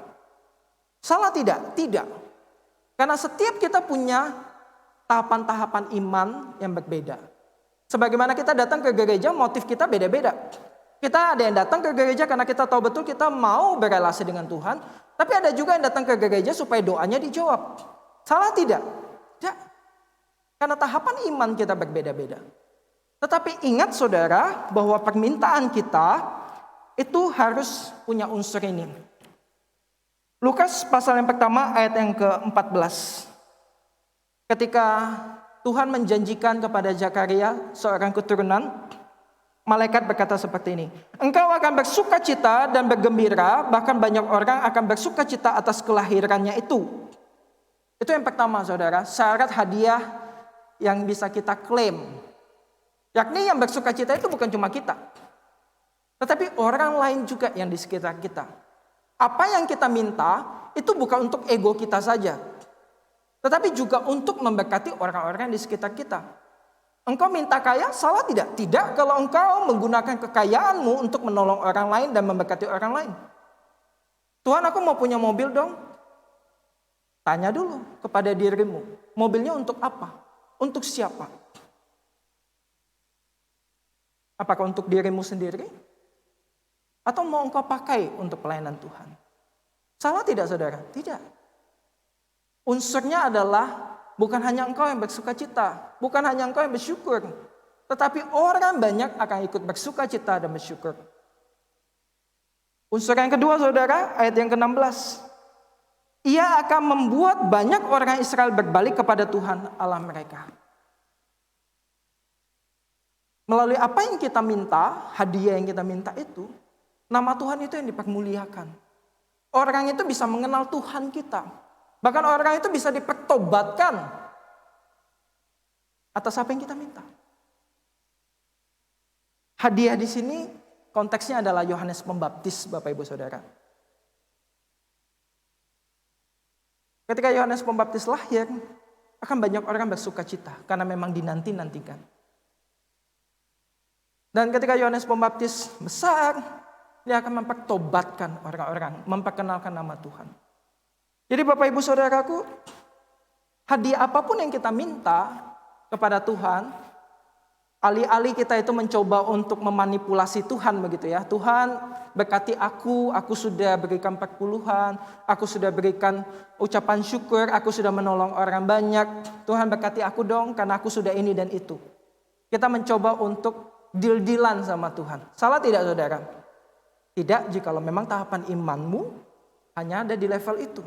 Salah tidak? Tidak. Karena setiap kita punya tahapan-tahapan iman yang berbeda. Sebagaimana kita datang ke gereja, motif kita beda-beda. Kita ada yang datang ke gereja karena kita tahu betul kita mau berelasi dengan Tuhan. Tapi ada juga yang datang ke gereja supaya doanya dijawab. Salah tidak? Tidak. Karena tahapan iman kita berbeda-beda. Tetapi ingat saudara bahwa permintaan kita itu harus punya unsur ini. Lukas pasal yang pertama ayat yang ke-14. Ketika Tuhan menjanjikan kepada Zakaria seorang keturunan, malaikat berkata seperti ini. Engkau akan bersukacita dan bergembira, bahkan banyak orang akan bersukacita atas kelahirannya itu. Itu yang pertama saudara, syarat hadiah yang bisa kita klaim. Yakni yang bersukacita itu bukan cuma kita, tetapi orang lain juga yang di sekitar kita. Apa yang kita minta itu bukan untuk ego kita saja, tetapi juga untuk memberkati orang-orang di sekitar kita. Engkau minta kaya, salah tidak? Tidak kalau engkau menggunakan kekayaanmu untuk menolong orang lain dan memberkati orang lain. Tuhan aku mau punya mobil dong. Tanya dulu kepada dirimu, mobilnya untuk apa? Untuk siapa? Apakah untuk dirimu sendiri? Atau mau engkau pakai untuk pelayanan Tuhan? Salah tidak saudara? Tidak. Unsurnya adalah bukan hanya engkau yang bersukacita, bukan hanya engkau yang bersyukur, tetapi orang banyak akan ikut bersukacita dan bersyukur. Unsur yang kedua saudara, ayat yang ke-16. Ia akan membuat banyak orang Israel berbalik kepada Tuhan Allah mereka. Melalui apa yang kita minta, hadiah yang kita minta itu, nama Tuhan itu yang dipermuliakan. Orang itu bisa mengenal Tuhan kita. Bahkan orang itu bisa dipertobatkan atas apa yang kita minta. Hadiah di sini konteksnya adalah Yohanes Pembaptis, Bapak Ibu Saudara. Ketika Yohanes Pembaptis lahir, akan banyak orang bersukacita karena memang dinanti-nantikan. Dan ketika Yohanes Pembaptis besar, dia akan mempertobatkan orang-orang, memperkenalkan nama Tuhan. Jadi Bapak Ibu Saudaraku, hadiah apapun yang kita minta kepada Tuhan, alih-alih kita itu mencoba untuk memanipulasi Tuhan begitu ya. Tuhan berkati aku sudah berikan perpuluhan, aku sudah berikan ucapan syukur, aku sudah menolong orang banyak. Tuhan berkati aku dong karena aku sudah ini dan itu. Kita mencoba untuk deal-dealan sama Tuhan. Salah tidak saudara? Tidak jikalau memang tahapan imanmu hanya ada di level itu.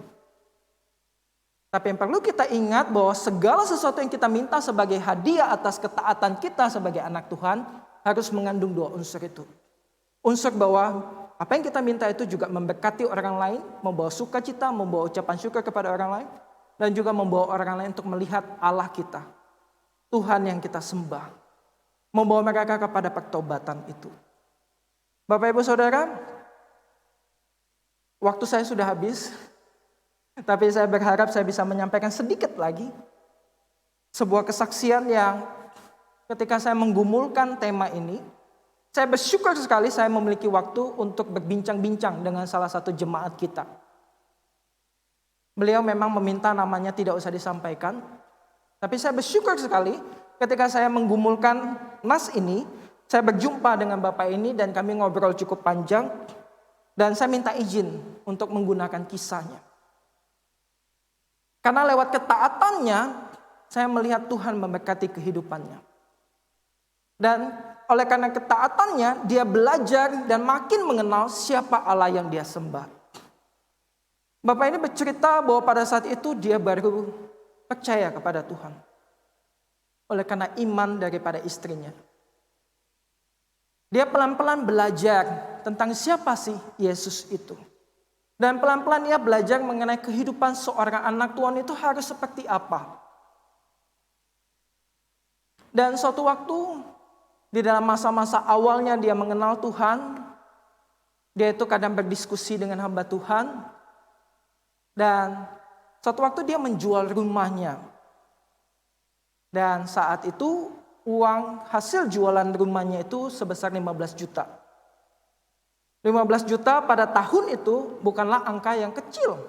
Tapi yang perlu kita ingat bahwa segala sesuatu yang kita minta sebagai hadiah atas ketaatan kita sebagai anak Tuhan harus mengandung dua unsur itu. Unsur bahwa apa yang kita minta itu juga memberkati orang lain, membawa sukacita, membawa ucapan syukur kepada orang lain, dan juga membawa orang lain untuk melihat Allah kita, Tuhan yang kita sembah, membawa mereka kepada pertobatan itu. Bapak Ibu Saudara, waktu saya sudah habis. Tapi saya berharap saya bisa menyampaikan sedikit lagi sebuah kesaksian yang ketika saya menggumulkan tema ini, saya bersyukur sekali saya memiliki waktu untuk berbincang-bincang dengan salah satu jemaat kita. Beliau memang meminta namanya tidak usah disampaikan, tapi saya bersyukur sekali ketika saya menggumulkan nas ini, saya berjumpa dengan Bapak ini dan kami ngobrol cukup panjang dan saya minta izin untuk menggunakan kisahnya. Karena lewat ketaatannya, saya melihat Tuhan memberkati kehidupannya. Dan oleh karena ketaatannya, dia belajar dan makin mengenal siapa Allah yang dia sembah. Bapak ini bercerita bahwa pada saat itu dia baru percaya kepada Tuhan. Oleh karena iman daripada istrinya. Dia pelan-pelan belajar tentang siapa sih Yesus itu. Dan pelan-pelan ia belajar mengenai kehidupan seorang anak Tuhan itu harus seperti apa. Dan suatu waktu di dalam masa-masa awalnya dia mengenal Tuhan, dia itu kadang berdiskusi dengan hamba Tuhan. Dan suatu waktu dia menjual rumahnya. Dan saat itu uang hasil jualan rumahnya itu sebesar 15 juta. 15 juta pada tahun itu bukanlah angka yang kecil.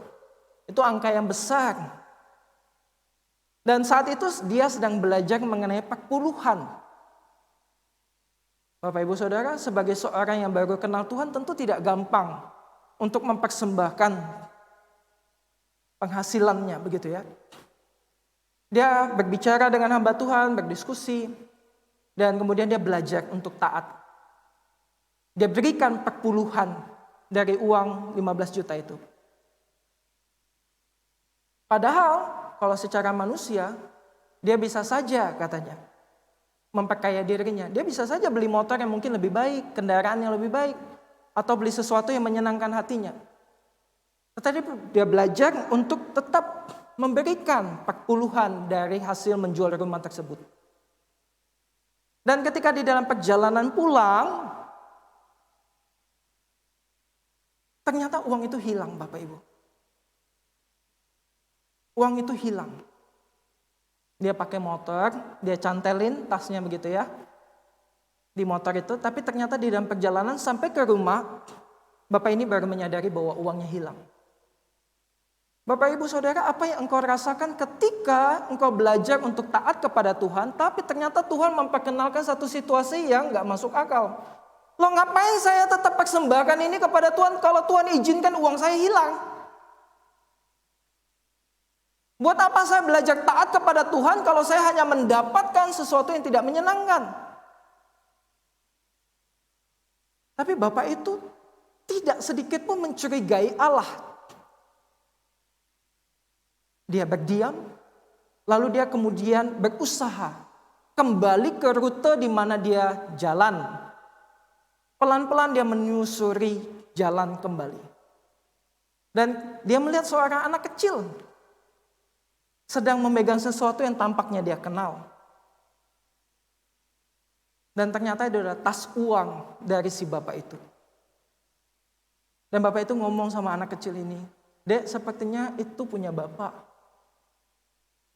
Itu angka yang besar. Dan saat itu dia sedang belajar mengenai perpuluhan. Bapak Ibu Saudara, sebagai seorang yang baru kenal Tuhan tentu tidak gampang untuk mempersembahkan penghasilannya, begitu ya. Dia berbicara dengan hamba Tuhan, berdiskusi, dan kemudian dia belajar untuk taat. Dia berikan perpuluhan dari uang 15 juta itu. Padahal kalau secara manusia, dia bisa saja katanya memperkaya dirinya. Dia bisa saja beli motor yang mungkin lebih baik, kendaraan yang lebih baik, atau beli sesuatu yang menyenangkan hatinya. Tetapi dia belajar untuk tetap memberikan perpuluhan dari hasil menjual rumah tersebut. Dan ketika di dalam perjalanan pulang, ternyata uang itu hilang, Bapak Ibu. Uang itu hilang. Dia pakai motor, dia cantelin tasnya begitu ya. Di motor itu, tapi ternyata di dalam perjalanan sampai ke rumah, Bapak ini baru menyadari bahwa uangnya hilang. Bapak Ibu Saudara, apa yang engkau rasakan ketika engkau belajar untuk taat kepada Tuhan, tapi ternyata Tuhan memperkenalkan satu situasi yang gak masuk akal. Loh, ngapain saya tetap persembahkan ini kepada Tuhan kalau Tuhan izinkan uang saya hilang? Buat apa saya belajar taat kepada Tuhan kalau saya hanya mendapatkan sesuatu yang tidak menyenangkan? Tapi Bapak itu tidak sedikit pun mencurigai Allah. Dia berdiam, lalu dia kemudian berusaha kembali ke rute di mana dia jalan. Pelan-pelan dia menyusuri jalan kembali. Dan dia melihat seorang anak kecil sedang memegang sesuatu yang tampaknya dia kenal. Dan ternyata itu adalah tas uang dari si bapak itu. Dan bapak itu ngomong sama anak kecil ini, "Dek, sepertinya itu punya bapak."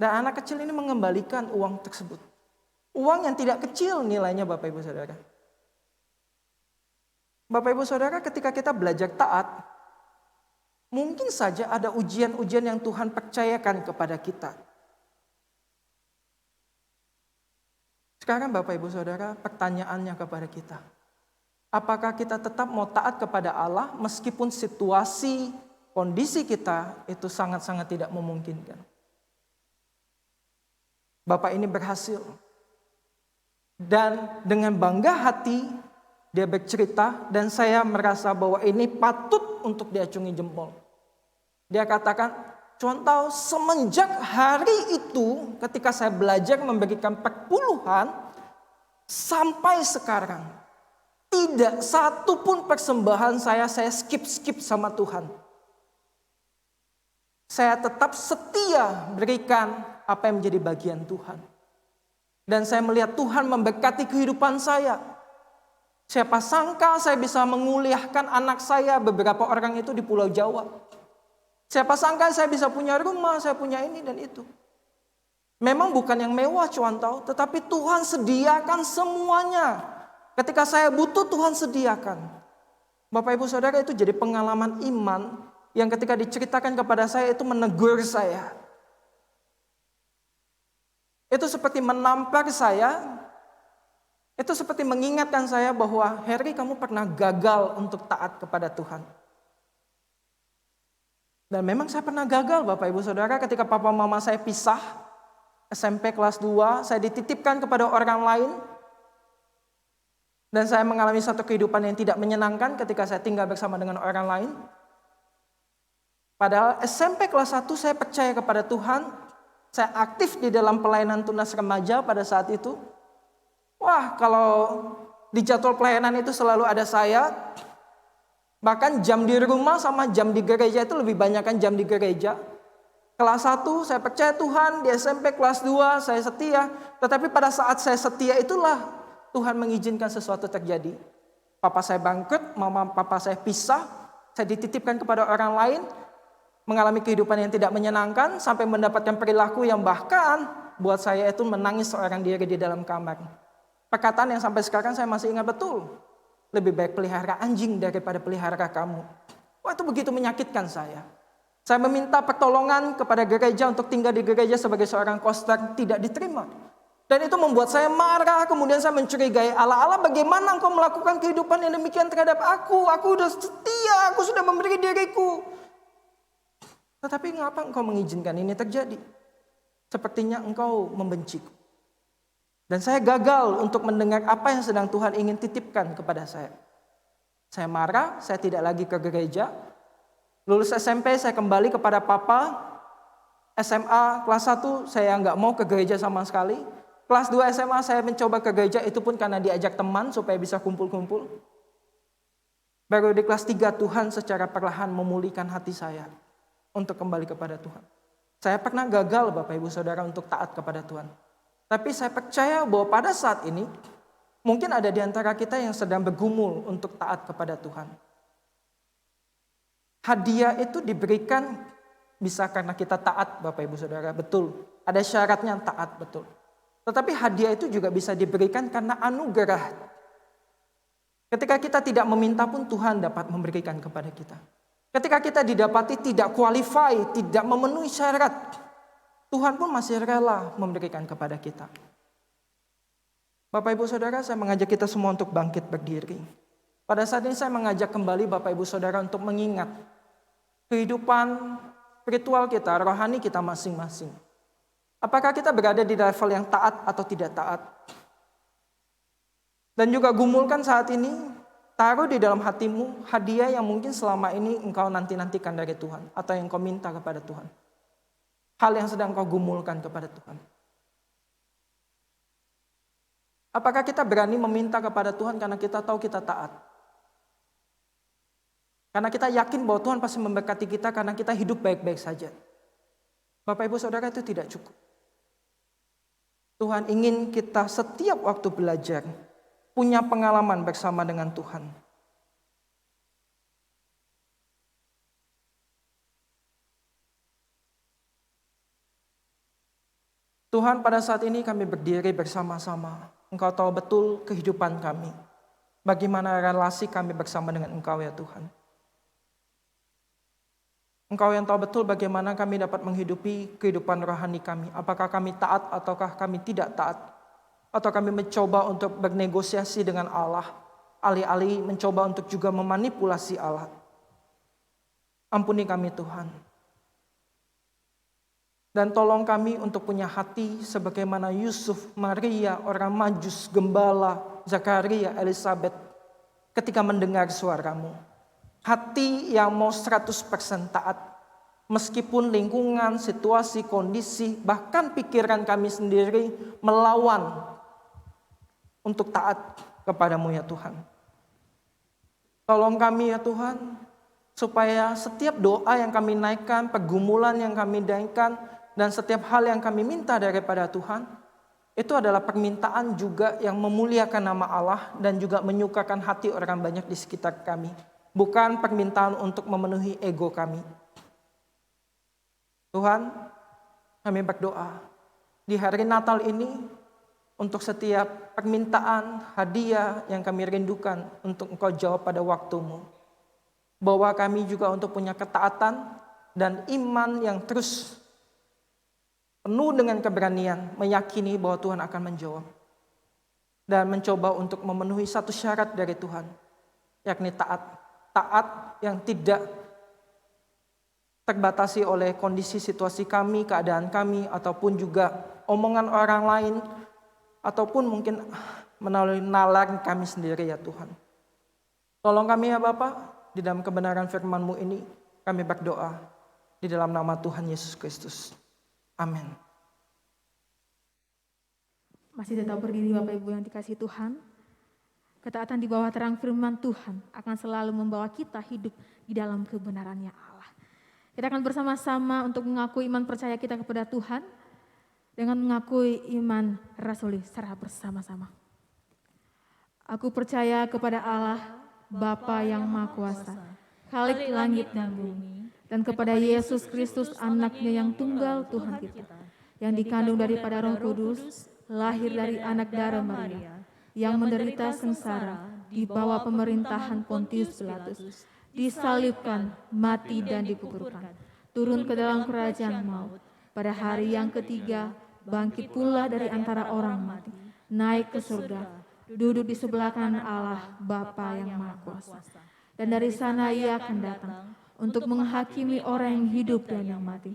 Dan anak kecil ini mengembalikan uang tersebut. Uang yang tidak kecil nilainya, Bapak Ibu Saudara. Bapak Ibu Saudara, ketika kita belajar taat, mungkin saja ada ujian-ujian yang Tuhan percayakan kepada kita. Sekarang Bapak Ibu Saudara, pertanyaannya kepada kita. Apakah kita tetap mau taat kepada Allah meskipun situasi, kondisi kita itu sangat-sangat tidak memungkinkan? Bapak ini berhasil. Dan dengan bangga hati dia bercerita dan saya merasa bahwa ini patut untuk diacungi jempol. Dia katakan, "Contoh semenjak hari itu ketika saya belajar memberikan perpuluhan sampai sekarang tidak satu pun persembahan saya skip sama Tuhan. Saya tetap setia berikan apa yang menjadi bagian Tuhan. Dan saya melihat Tuhan memberkati kehidupan saya. Siapa sangka saya bisa menguliahkan anak saya, beberapa orang itu di Pulau Jawa. Siapa sangka saya bisa punya rumah, saya punya ini dan itu. Memang bukan yang mewah contoh, tetapi Tuhan sediakan semuanya. Ketika saya butuh, Tuhan sediakan. Bapak Ibu Saudara, itu jadi pengalaman iman yang ketika diceritakan kepada saya itu menegur saya. Itu seperti menampar saya, itu seperti mengingatkan saya bahwa Heri, kamu pernah gagal untuk taat kepada Tuhan. Dan memang saya pernah gagal Bapak Ibu Saudara ketika papa mama saya pisah. SMP kelas 2, saya dititipkan kepada orang lain. Dan saya mengalami satu kehidupan yang tidak menyenangkan ketika saya tinggal bersama dengan orang lain. Padahal SMP kelas 1 saya percaya kepada Tuhan. Saya aktif di dalam pelayanan tunas remaja pada saat itu. Wah, kalau di jadwal pelayanan itu selalu ada saya. Bahkan jam di rumah sama jam di gereja itu lebih banyak kan jam di gereja. Kelas 1 saya percaya Tuhan, di SMP kelas 2 saya setia. Tetapi pada saat saya setia itulah Tuhan mengizinkan sesuatu terjadi. Papa saya bangkrut, mama papa saya pisah. Saya dititipkan kepada orang lain. Mengalami kehidupan yang tidak menyenangkan. Sampai mendapatkan perilaku yang bahkan buat saya itu menangis seorang diri di dalam kamar. Perkataan yang sampai sekarang saya masih ingat betul. Lebih baik pelihara anjing daripada pelihara kamu. Wah, itu begitu menyakitkan saya. Saya meminta pertolongan kepada gereja untuk tinggal di gereja sebagai seorang koster, tidak diterima. Dan itu membuat saya marah, kemudian saya mencurigai Allah bagaimana engkau melakukan kehidupan yang demikian terhadap aku? Aku sudah setia, aku sudah memberi diriku. Tetapi mengapa engkau mengizinkan ini terjadi? Sepertinya engkau membenciku. Dan saya gagal untuk mendengar apa yang sedang Tuhan ingin titipkan kepada saya. Saya marah, saya tidak lagi ke gereja. Lulus SMP saya kembali kepada papa. SMA kelas 1 saya nggak mau ke gereja sama sekali. Kelas 2 SMA saya mencoba ke gereja, itu pun karena diajak teman supaya bisa kumpul-kumpul. Baru di kelas 3 Tuhan secara perlahan memulihkan hati saya untuk kembali kepada Tuhan. Saya pernah gagal Bapak Ibu Saudara untuk taat kepada Tuhan. Tapi saya percaya bahwa pada saat ini mungkin ada di antara kita yang sedang bergumul untuk taat kepada Tuhan. Hadiah itu diberikan bisa karena kita taat Bapak Ibu Saudara, betul. Ada syaratnya taat, betul. Tetapi hadiah itu juga bisa diberikan karena anugerah. Ketika kita tidak meminta pun Tuhan dapat memberikan kepada kita. Ketika kita didapati tidak qualify, tidak memenuhi syarat, Tuhan pun masih rela memberikan kepada kita. Bapak Ibu Saudara, saya mengajak kita semua untuk bangkit berdiri. Pada saat ini saya mengajak kembali Bapak Ibu Saudara untuk mengingat kehidupan spiritual kita, rohani kita masing-masing. Apakah kita berada di level yang taat atau tidak taat? Dan juga gumulkan saat ini, taruh di dalam hatimu hadiah yang mungkin selama ini engkau nanti-nantikan dari Tuhan atau yang kau minta kepada Tuhan. Hal yang sedang kau gumulkan kepada Tuhan. Apakah kita berani meminta kepada Tuhan karena kita tahu kita taat? Karena kita yakin bahwa Tuhan pasti memberkati kita karena kita hidup baik-baik saja. Bapak Ibu Saudara, itu tidak cukup. Tuhan ingin kita setiap waktu belajar, punya pengalaman bersama dengan Tuhan. Tuhan, pada saat ini kami berdiri bersama-sama. Engkau tahu betul kehidupan kami. Bagaimana relasi kami bersama dengan Engkau ya Tuhan. Engkau yang tahu betul bagaimana kami dapat menghidupi kehidupan rohani kami. Apakah kami taat ataukah kami tidak taat. Atau kami mencoba untuk bernegosiasi dengan Allah. Alih-alih mencoba untuk juga memanipulasi Allah. Ampuni kami Tuhan. Dan tolong kami untuk punya hati sebagaimana Yusuf, Maria, orang Majus, Gembala, Zakaria, Elizabeth ketika mendengar suaramu. Hati yang mau 100% taat. Meskipun lingkungan, situasi, kondisi, bahkan pikiran kami sendiri melawan untuk taat kepadamu ya Tuhan. Tolong kami ya Tuhan, supaya setiap doa yang kami naikkan, pergumulan yang kami naikkan, dan setiap hal yang kami minta daripada Tuhan, itu adalah permintaan juga yang memuliakan nama Allah dan juga menyukakan hati orang banyak di sekitar kami. Bukan permintaan untuk memenuhi ego kami. Tuhan, kami berdoa di hari Natal ini untuk setiap permintaan, hadiah yang kami rindukan untuk Engkau jawab pada waktumu. Bahwa kami juga untuk punya ketaatan dan iman yang terus penuh dengan keberanian, meyakini bahwa Tuhan akan menjawab. Dan mencoba untuk memenuhi satu syarat dari Tuhan, yakni taat. Taat yang tidak terbatasi oleh kondisi situasi kami, keadaan kami, ataupun juga omongan orang lain, ataupun mungkin melalui nalar kami sendiri ya Tuhan. Tolong kami ya Bapa, di dalam kebenaran firman-Mu ini kami berdoa di dalam nama Tuhan Yesus Kristus. Amin. Masih tetap berdiri Bapak Ibu yang dikasihi Tuhan. Ketaatan di bawah terang firman Tuhan akan selalu membawa kita hidup di dalam kebenarannya Allah. Kita akan bersama-sama untuk mengakui iman percaya kita kepada Tuhan dengan mengakui iman rasuli secara bersama-sama. Aku percaya kepada Allah, Bapa yang Maha Kuasa, Khalik langit dan bumi, dan kepada Yesus Kristus anaknya yang tunggal Tuhan kita, yang dikandung daripada Roh Kudus, lahir dari anak darah Maria, yang menderita sengsara di bawah pemerintahan Pontius Pilatus, disalibkan, mati dan dikuburkan, turun ke dalam kerajaan maut, pada hari yang ketiga bangkit pula dari antara orang mati, naik ke surga, duduk di sebelah kanan Allah Bapa yang Maha Kuasa. Dan dari sana Ia akan datang untuk menghakimi orang yang hidup dan yang mati.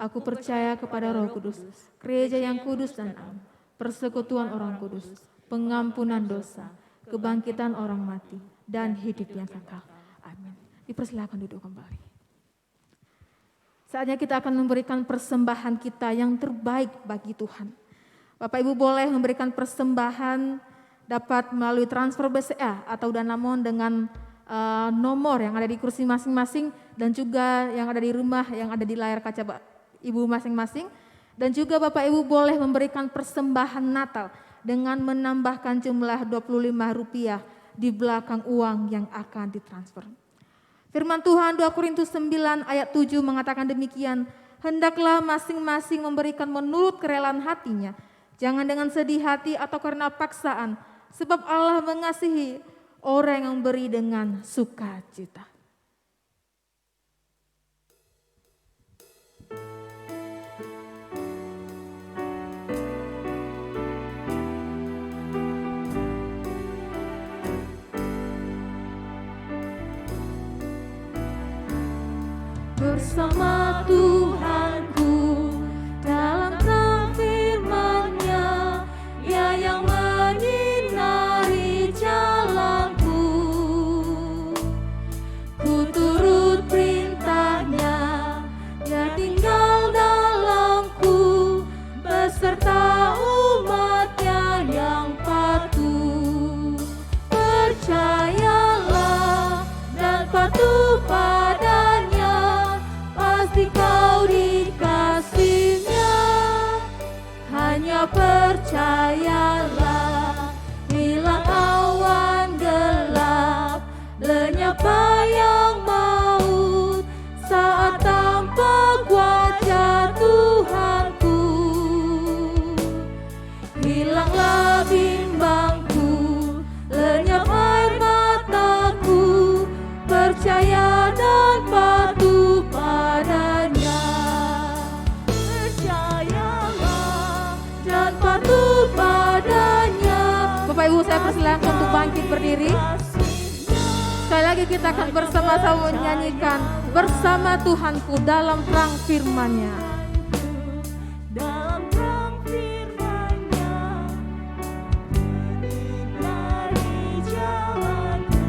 Aku percaya kepada Roh Kudus, gereja yang kudus dan am, persekutuan orang kudus, pengampunan dosa, kebangkitan orang mati, dan hidup yang kekal. Amin. Dipersilakan duduk kembali. Saatnya kita akan memberikan persembahan kita yang terbaik bagi Tuhan. Bapak Ibu boleh memberikan persembahan dapat melalui transfer BCA atau Danamon dengan nomor yang ada di kursi masing-masing dan juga yang ada di rumah, yang ada di layar kaca Ibu masing-masing. Dan juga Bapak Ibu boleh memberikan persembahan Natal dengan menambahkan jumlah Rp25 di belakang uang yang akan ditransfer. Firman Tuhan 2 Korintus 9 ayat 7 mengatakan demikian, hendaklah masing-masing memberikan menurut kerelaan hatinya, jangan dengan sedih hati atau karena paksaan, sebab Allah mengasihi orang yang beri dengan sukacita. Bersama Tuhanku dalam terang firman-Nya, Ia yang menyinari jalanku. Ku turut perintah-Nya, Dia tinggal dalamku, beserta umat-Nya yang patuh. Percayalah dan patuh padanya, pasti kau dikasihnya. Hanya percayalah, hilang awan gelap, lenyap bayang maut, saat tampak wajah Tuhanku. Hilanglah bimbangku, lenyap air mataku, percaya dan patuh padanya. Percayalah dan patuh padanya. Bapak Ibu saya persilakan untuk bangkit berdiri. Sekali lagi kita akan bersama-sama menyanyikan bersama Tuhanku dalam terang firman-Nya. Dalam terang firman-Nya, menyinari jalanku.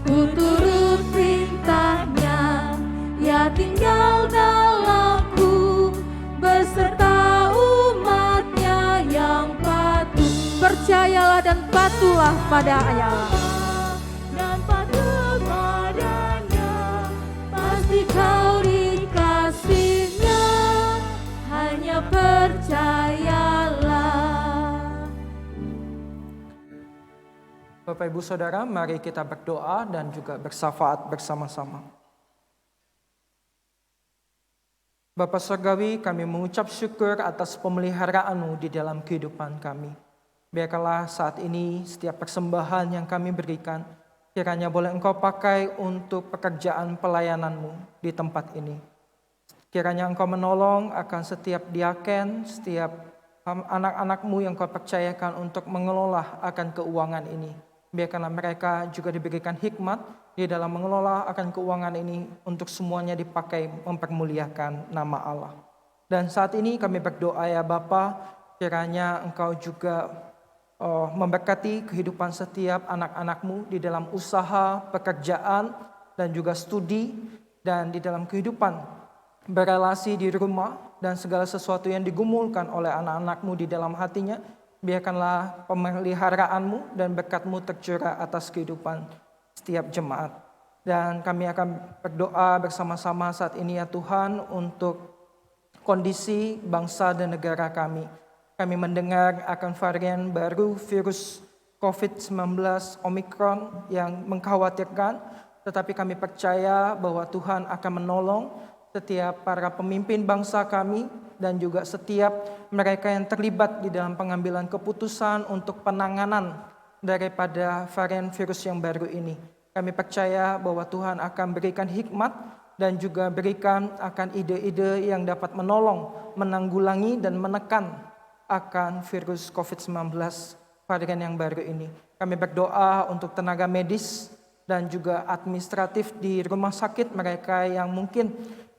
Ku turut perintah-Nya, Ia tinggal dalamku, beserta umat-Nya yang patuh. Percayalah dan patuhlah pada Allah. Dan patuh padanya, pasti kau dikasihnya. Hanya percayalah. Bapak Ibu Saudara, mari kita berdoa dan juga bersyafaat bersama-sama. Bapa Surgawi, kami mengucap syukur atas pemeliharaan-Mu di dalam kehidupan kami. Biarkanlah saat ini setiap persembahan yang kami berikan, kiranya boleh Engkau pakai untuk pekerjaan pelayanan-Mu di tempat ini. Kiranya Engkau menolong akan setiap diaken, setiap anak-anak-Mu yang Kau percayakan untuk mengelola akan keuangan ini. Biarkanlah mereka juga diberikan hikmat di dalam mengelola akan keuangan ini untuk semuanya dipakai mempermuliakan nama Allah. Dan saat ini kami berdoa ya Bapa, kiranya Engkau juga memberkati kehidupan setiap anak-anak-Mu di dalam usaha, pekerjaan, dan juga studi, dan di dalam kehidupan berelasi di rumah, dan segala sesuatu yang digumulkan oleh anak-anak-Mu di dalam hatinya. Biarkanlah pemeliharaanmu dan berkat-Mu tercurah atas kehidupan setiap jemaat. Dan kami akan berdoa bersama-sama saat ini ya Tuhan untuk kondisi bangsa dan negara kami. Kami mendengar akan varian baru virus COVID-19 Omicron yang mengkhawatirkan, tetapi kami percaya bahwa Tuhan akan menolong setiap para pemimpin bangsa kami dan juga setiap mereka yang terlibat di dalam pengambilan keputusan untuk penanganan daripada varian virus yang baru ini. Kami percaya bahwa Tuhan akan berikan hikmat dan juga berikan akan ide-ide yang dapat menolong, menanggulangi dan menekan akan virus COVID-19 varian yang baru ini. Kami berdoa untuk tenaga medis dan juga administratif di rumah sakit mereka yang mungkin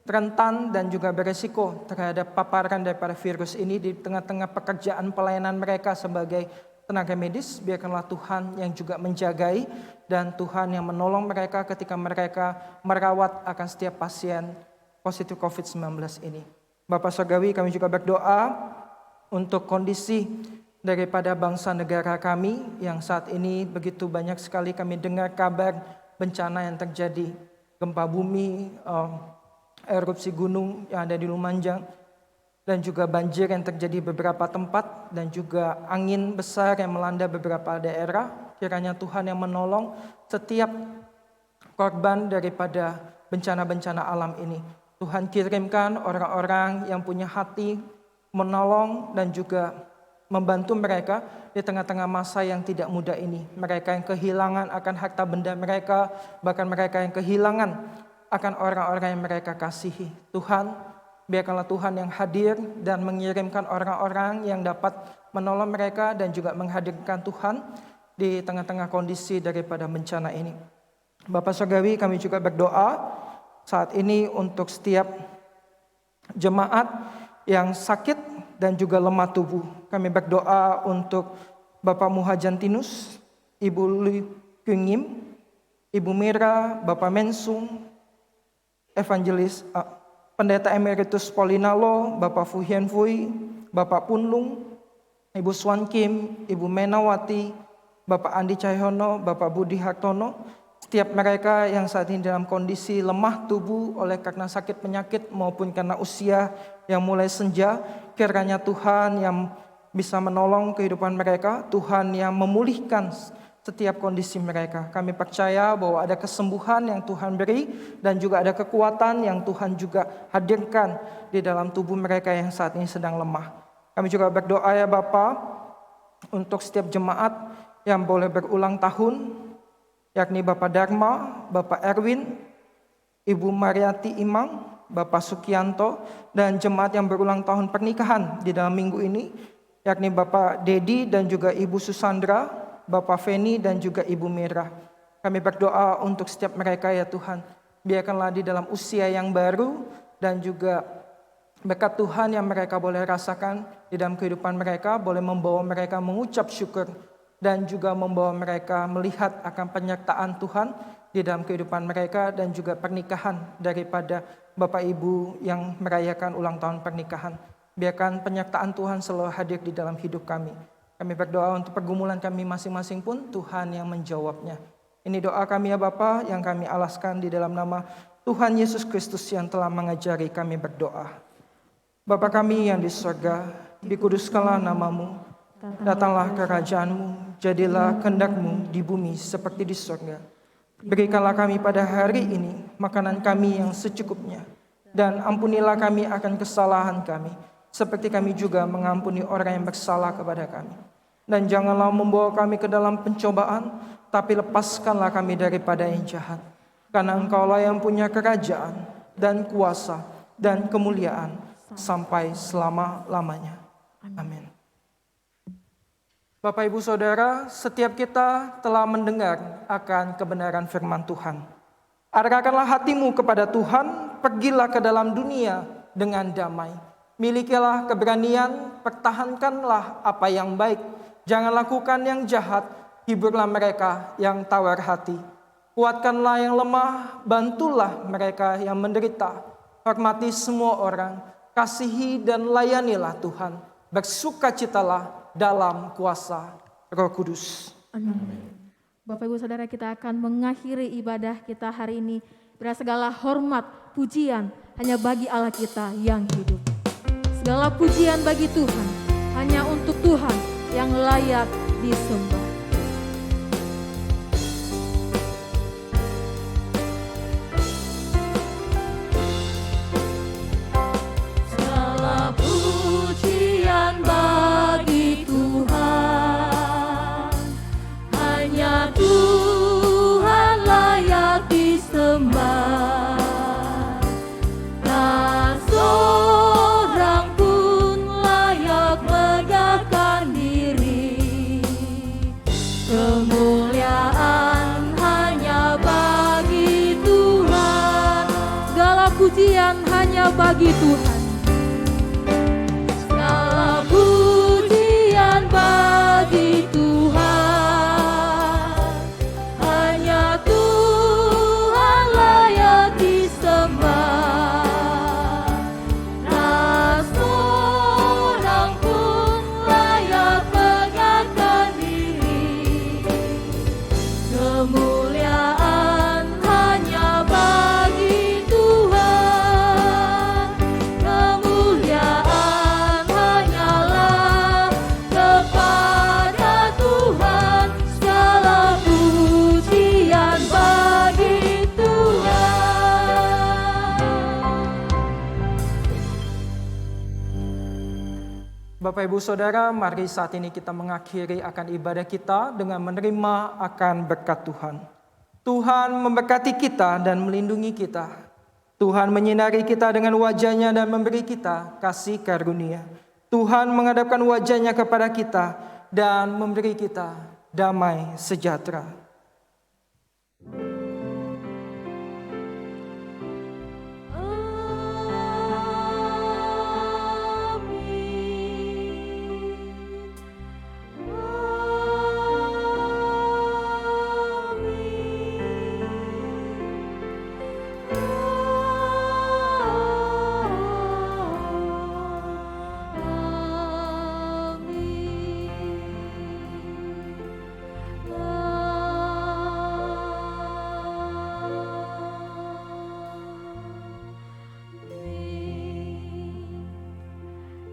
rentan dan juga beresiko terhadap paparan daripada virus ini di tengah-tengah pekerjaan pelayanan mereka sebagai tenaga medis. Biarkanlah Tuhan yang juga menjagai dan Tuhan yang menolong mereka ketika mereka merawat akan setiap pasien positif COVID-19 ini. Bapak Surgawi, kami juga berdoa untuk kondisi daripada bangsa negara kami yang saat ini begitu banyak sekali kami dengar kabar bencana yang terjadi, gempa bumi, erupsi gunung yang ada di Lumajang, dan juga banjir yang terjadi beberapa tempat, dan juga angin besar yang melanda beberapa daerah. Kiranya Tuhan yang menolong setiap korban daripada bencana-bencana alam ini. Tuhan kirimkan orang-orang yang punya hati menolong dan juga membantu mereka di tengah-tengah masa yang tidak mudah ini. Mereka yang kehilangan akan harta benda mereka, bahkan mereka yang kehilangan akan orang-orang yang mereka kasihi. Tuhan, biarkanlah Tuhan yang hadir dan mengirimkan orang-orang yang dapat menolong mereka dan juga menghadirkan Tuhan di tengah-tengah kondisi daripada bencana ini. Bapak Surgawi, kami juga berdoa saat ini untuk setiap jemaat yang sakit dan juga lemah tubuh. Kami berdoa untuk Bapak Muhajantinus, Ibu Lui Kungim, Ibu Mira, Bapak Mensung, Evangelis Pendeta Emeritus Polinalo, Bapak Fu Hien Fui, Bapak Punlung, Ibu Swan Kim, Ibu Menawati, Bapak Andi Cahyono, Bapak Budi Hartono, setiap mereka yang saat ini dalam kondisi lemah tubuh oleh karena sakit penyakit maupun karena usia yang mulai senja, kiranya Tuhan yang bisa menolong kehidupan mereka, Tuhan yang memulihkan setiap kondisi mereka. Kami percaya bahwa ada kesembuhan yang Tuhan beri dan juga ada kekuatan yang Tuhan juga hadirkan di dalam tubuh mereka yang saat ini sedang lemah. Kami juga berdoa ya Bapa untuk setiap jemaat yang boleh berulang tahun, yakni Bapak Dharma, Bapak Erwin, Ibu Mariati Imang, Bapak Sukianto, dan jemaat yang berulang tahun pernikahan di dalam minggu ini, yakni Bapak Dedi dan juga Ibu Susandra, Bapak Feni dan juga Ibu Mira. Kami berdoa untuk setiap mereka ya Tuhan. Biarkanlah di dalam usia yang baru dan juga berkat Tuhan yang mereka boleh rasakan di dalam kehidupan mereka, boleh membawa mereka mengucap syukur dan juga membawa mereka melihat akan penyertaan Tuhan di dalam kehidupan mereka dan juga pernikahan daripada Bapak Ibu yang merayakan ulang tahun pernikahan. Biarkan penyertaan Tuhan selalu hadir di dalam hidup kami. Kami berdoa untuk pergumulan kami masing-masing pun Tuhan yang menjawabnya. Ini doa kami ya Bapa yang kami alaskan di dalam nama Tuhan Yesus Kristus yang telah mengajari kami berdoa. Bapa kami yang di surga, dikuduskanlah namamu, datanglah kerajaan-Mu, jadilah kehendak-Mu di bumi seperti di surga. Berikanlah kami pada hari ini makanan kami yang secukupnya, dan ampunilah kami akan kesalahan kami, seperti kami juga mengampuni orang yang bersalah kepada kami. Dan janganlah membawa kami ke dalam pencobaan, tapi lepaskanlah kami daripada yang jahat. Karena Engkaulah yang punya kerajaan dan kuasa dan kemuliaan sampai selama-lamanya. Amin. Bapak Ibu Saudara, setiap kita telah mendengar akan kebenaran firman Tuhan. Arahkanlah hatimu kepada Tuhan, pergilah ke dalam dunia dengan damai. Milikilah keberanian, pertahankanlah apa yang baik. Jangan lakukan yang jahat, hiburlah mereka yang tawar hati. Kuatkanlah yang lemah, bantulah mereka yang menderita. Hormati semua orang, kasihi dan layanilah Tuhan. Bersukacitalah dalam kuasa Roh Kudus. Amin. Bapak Ibu Saudara, kita akan mengakhiri ibadah kita hari ini. Bila segala hormat, pujian hanya bagi Allah kita yang hidup. Segala pujian bagi Tuhan, hanya untuk Tuhan yang layak disembah. Segala pujian bagi Tuhan, hanya Tuhan layak disembah. Tak seorang pun layak megahkan diri. Kemuliaan hanya bagi Tuhan. Segala pujian hanya bagi Tuhan. Segala pujian bagi Tuhan, hanya Tuhan layak disembah. Tak seorang pun layak megahkan diri. Kemuliaan hanya bagi Tuhan. Kemuliaan hanyalah kepada Tuhan. Segala pujian bagi Tuhan. Bapak Ibu Saudara, mari saat ini kita mengakhiri akan ibadah kita dengan menerima akan berkat Tuhan. Tuhan memberkati kita dan melindungi kita. Tuhan menyinari kita dengan wajah-Nya dan memberi kita kasih karunia. Tuhan menghadapkan wajah-Nya kepada kita dan memberi kita damai sejahtera.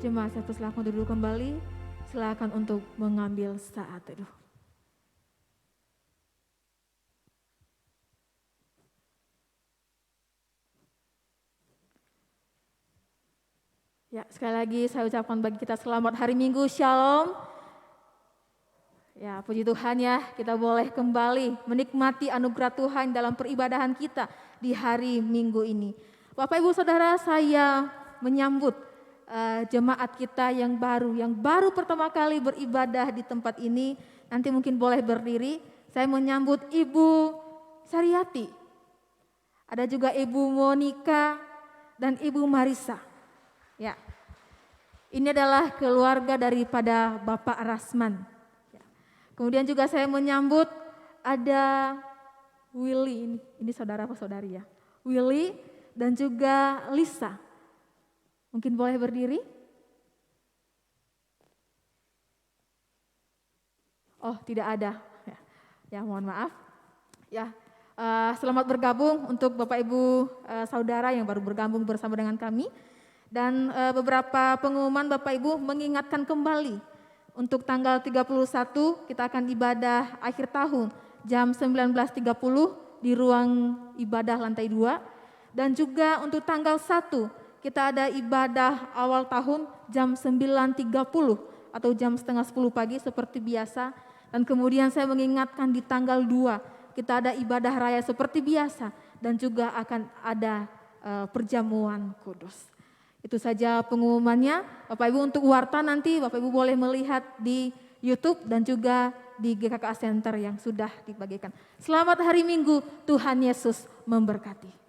Jemaat, saya persilakan duduk kembali. Silakan untuk mengambil saat teduh. Ya, sekali lagi saya ucapkan bagi kita selamat hari Minggu, Shalom. Ya, puji Tuhan ya, kita boleh kembali menikmati anugerah Tuhan dalam peribadahan kita di hari Minggu ini. Bapak Ibu Saudara, saya menyambut jemaat kita yang baru pertama kali beribadah di tempat ini. Nanti mungkin boleh berdiri. Saya menyambut Ibu Sariati. Ada juga Ibu Monika dan Ibu Marisa. Ya. Ini adalah keluarga daripada Bapak Rasman. Ya. Kemudian juga saya menyambut ada Willy, ini saudara apa saudari ya? Willy dan juga Lisa. Mungkin boleh berdiri? Oh, tidak ada. Ya, mohon maaf. Ya, selamat bergabung untuk Bapak Ibu saudara yang baru bergabung bersama dengan kami. Dan beberapa pengumuman Bapak Ibu mengingatkan kembali untuk tanggal 31 kita akan ibadah akhir tahun jam 19.30 di ruang ibadah lantai 2. Dan juga untuk tanggal 1 kita ada ibadah awal tahun jam 9.30 atau jam setengah 10 pagi seperti biasa. Dan kemudian saya mengingatkan di tanggal 2 kita ada ibadah raya seperti biasa. Dan juga akan ada perjamuan kudus. Itu saja pengumumannya. Bapak Ibu untuk warta nanti Bapak Ibu boleh melihat di YouTube dan juga di GKK Center yang sudah dibagikan. Selamat hari Minggu, Tuhan Yesus memberkati.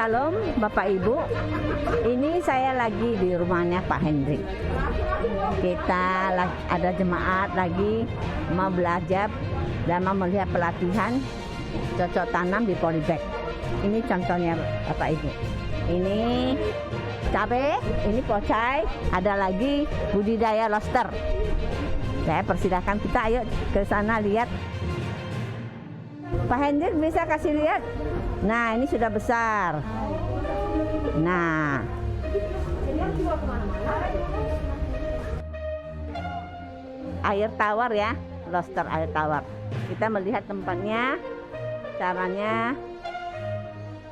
Shalom Bapak Ibu, ini saya lagi di rumahnya Pak Hendrik. Kita ada jemaat lagi mau belajar dan mau melihat pelatihan cocok tanam di polybag. Ini contohnya Bapak Ibu. Ini cabai, ini pocai, ada lagi budidaya lobster. Saya persilahkan kita ayo ke sana lihat. Pak Hendrik bisa kasih lihat. Nah, ini sudah besar. Nah, air tawar ya, lobster air tawar. Kita melihat tempatnya, caranya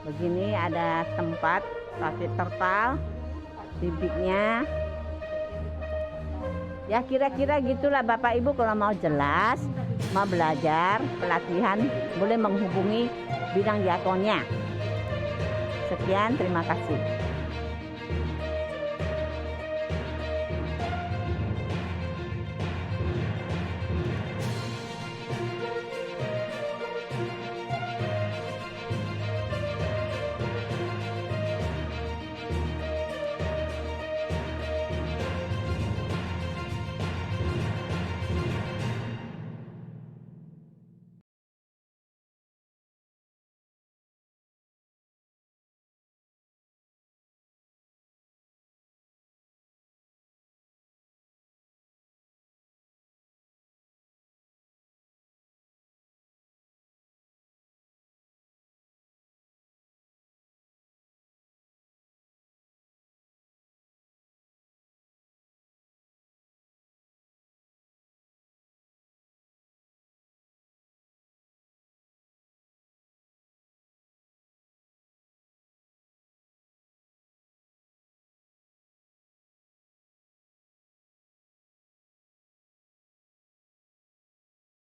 begini, ada tempat pakai terpal, bibitnya. Ya kira-kira gitulah Bapak Ibu, kalau mau jelas, mau belajar, pelatihan, boleh menghubungi bidang diakonnya. Sekian, terima kasih.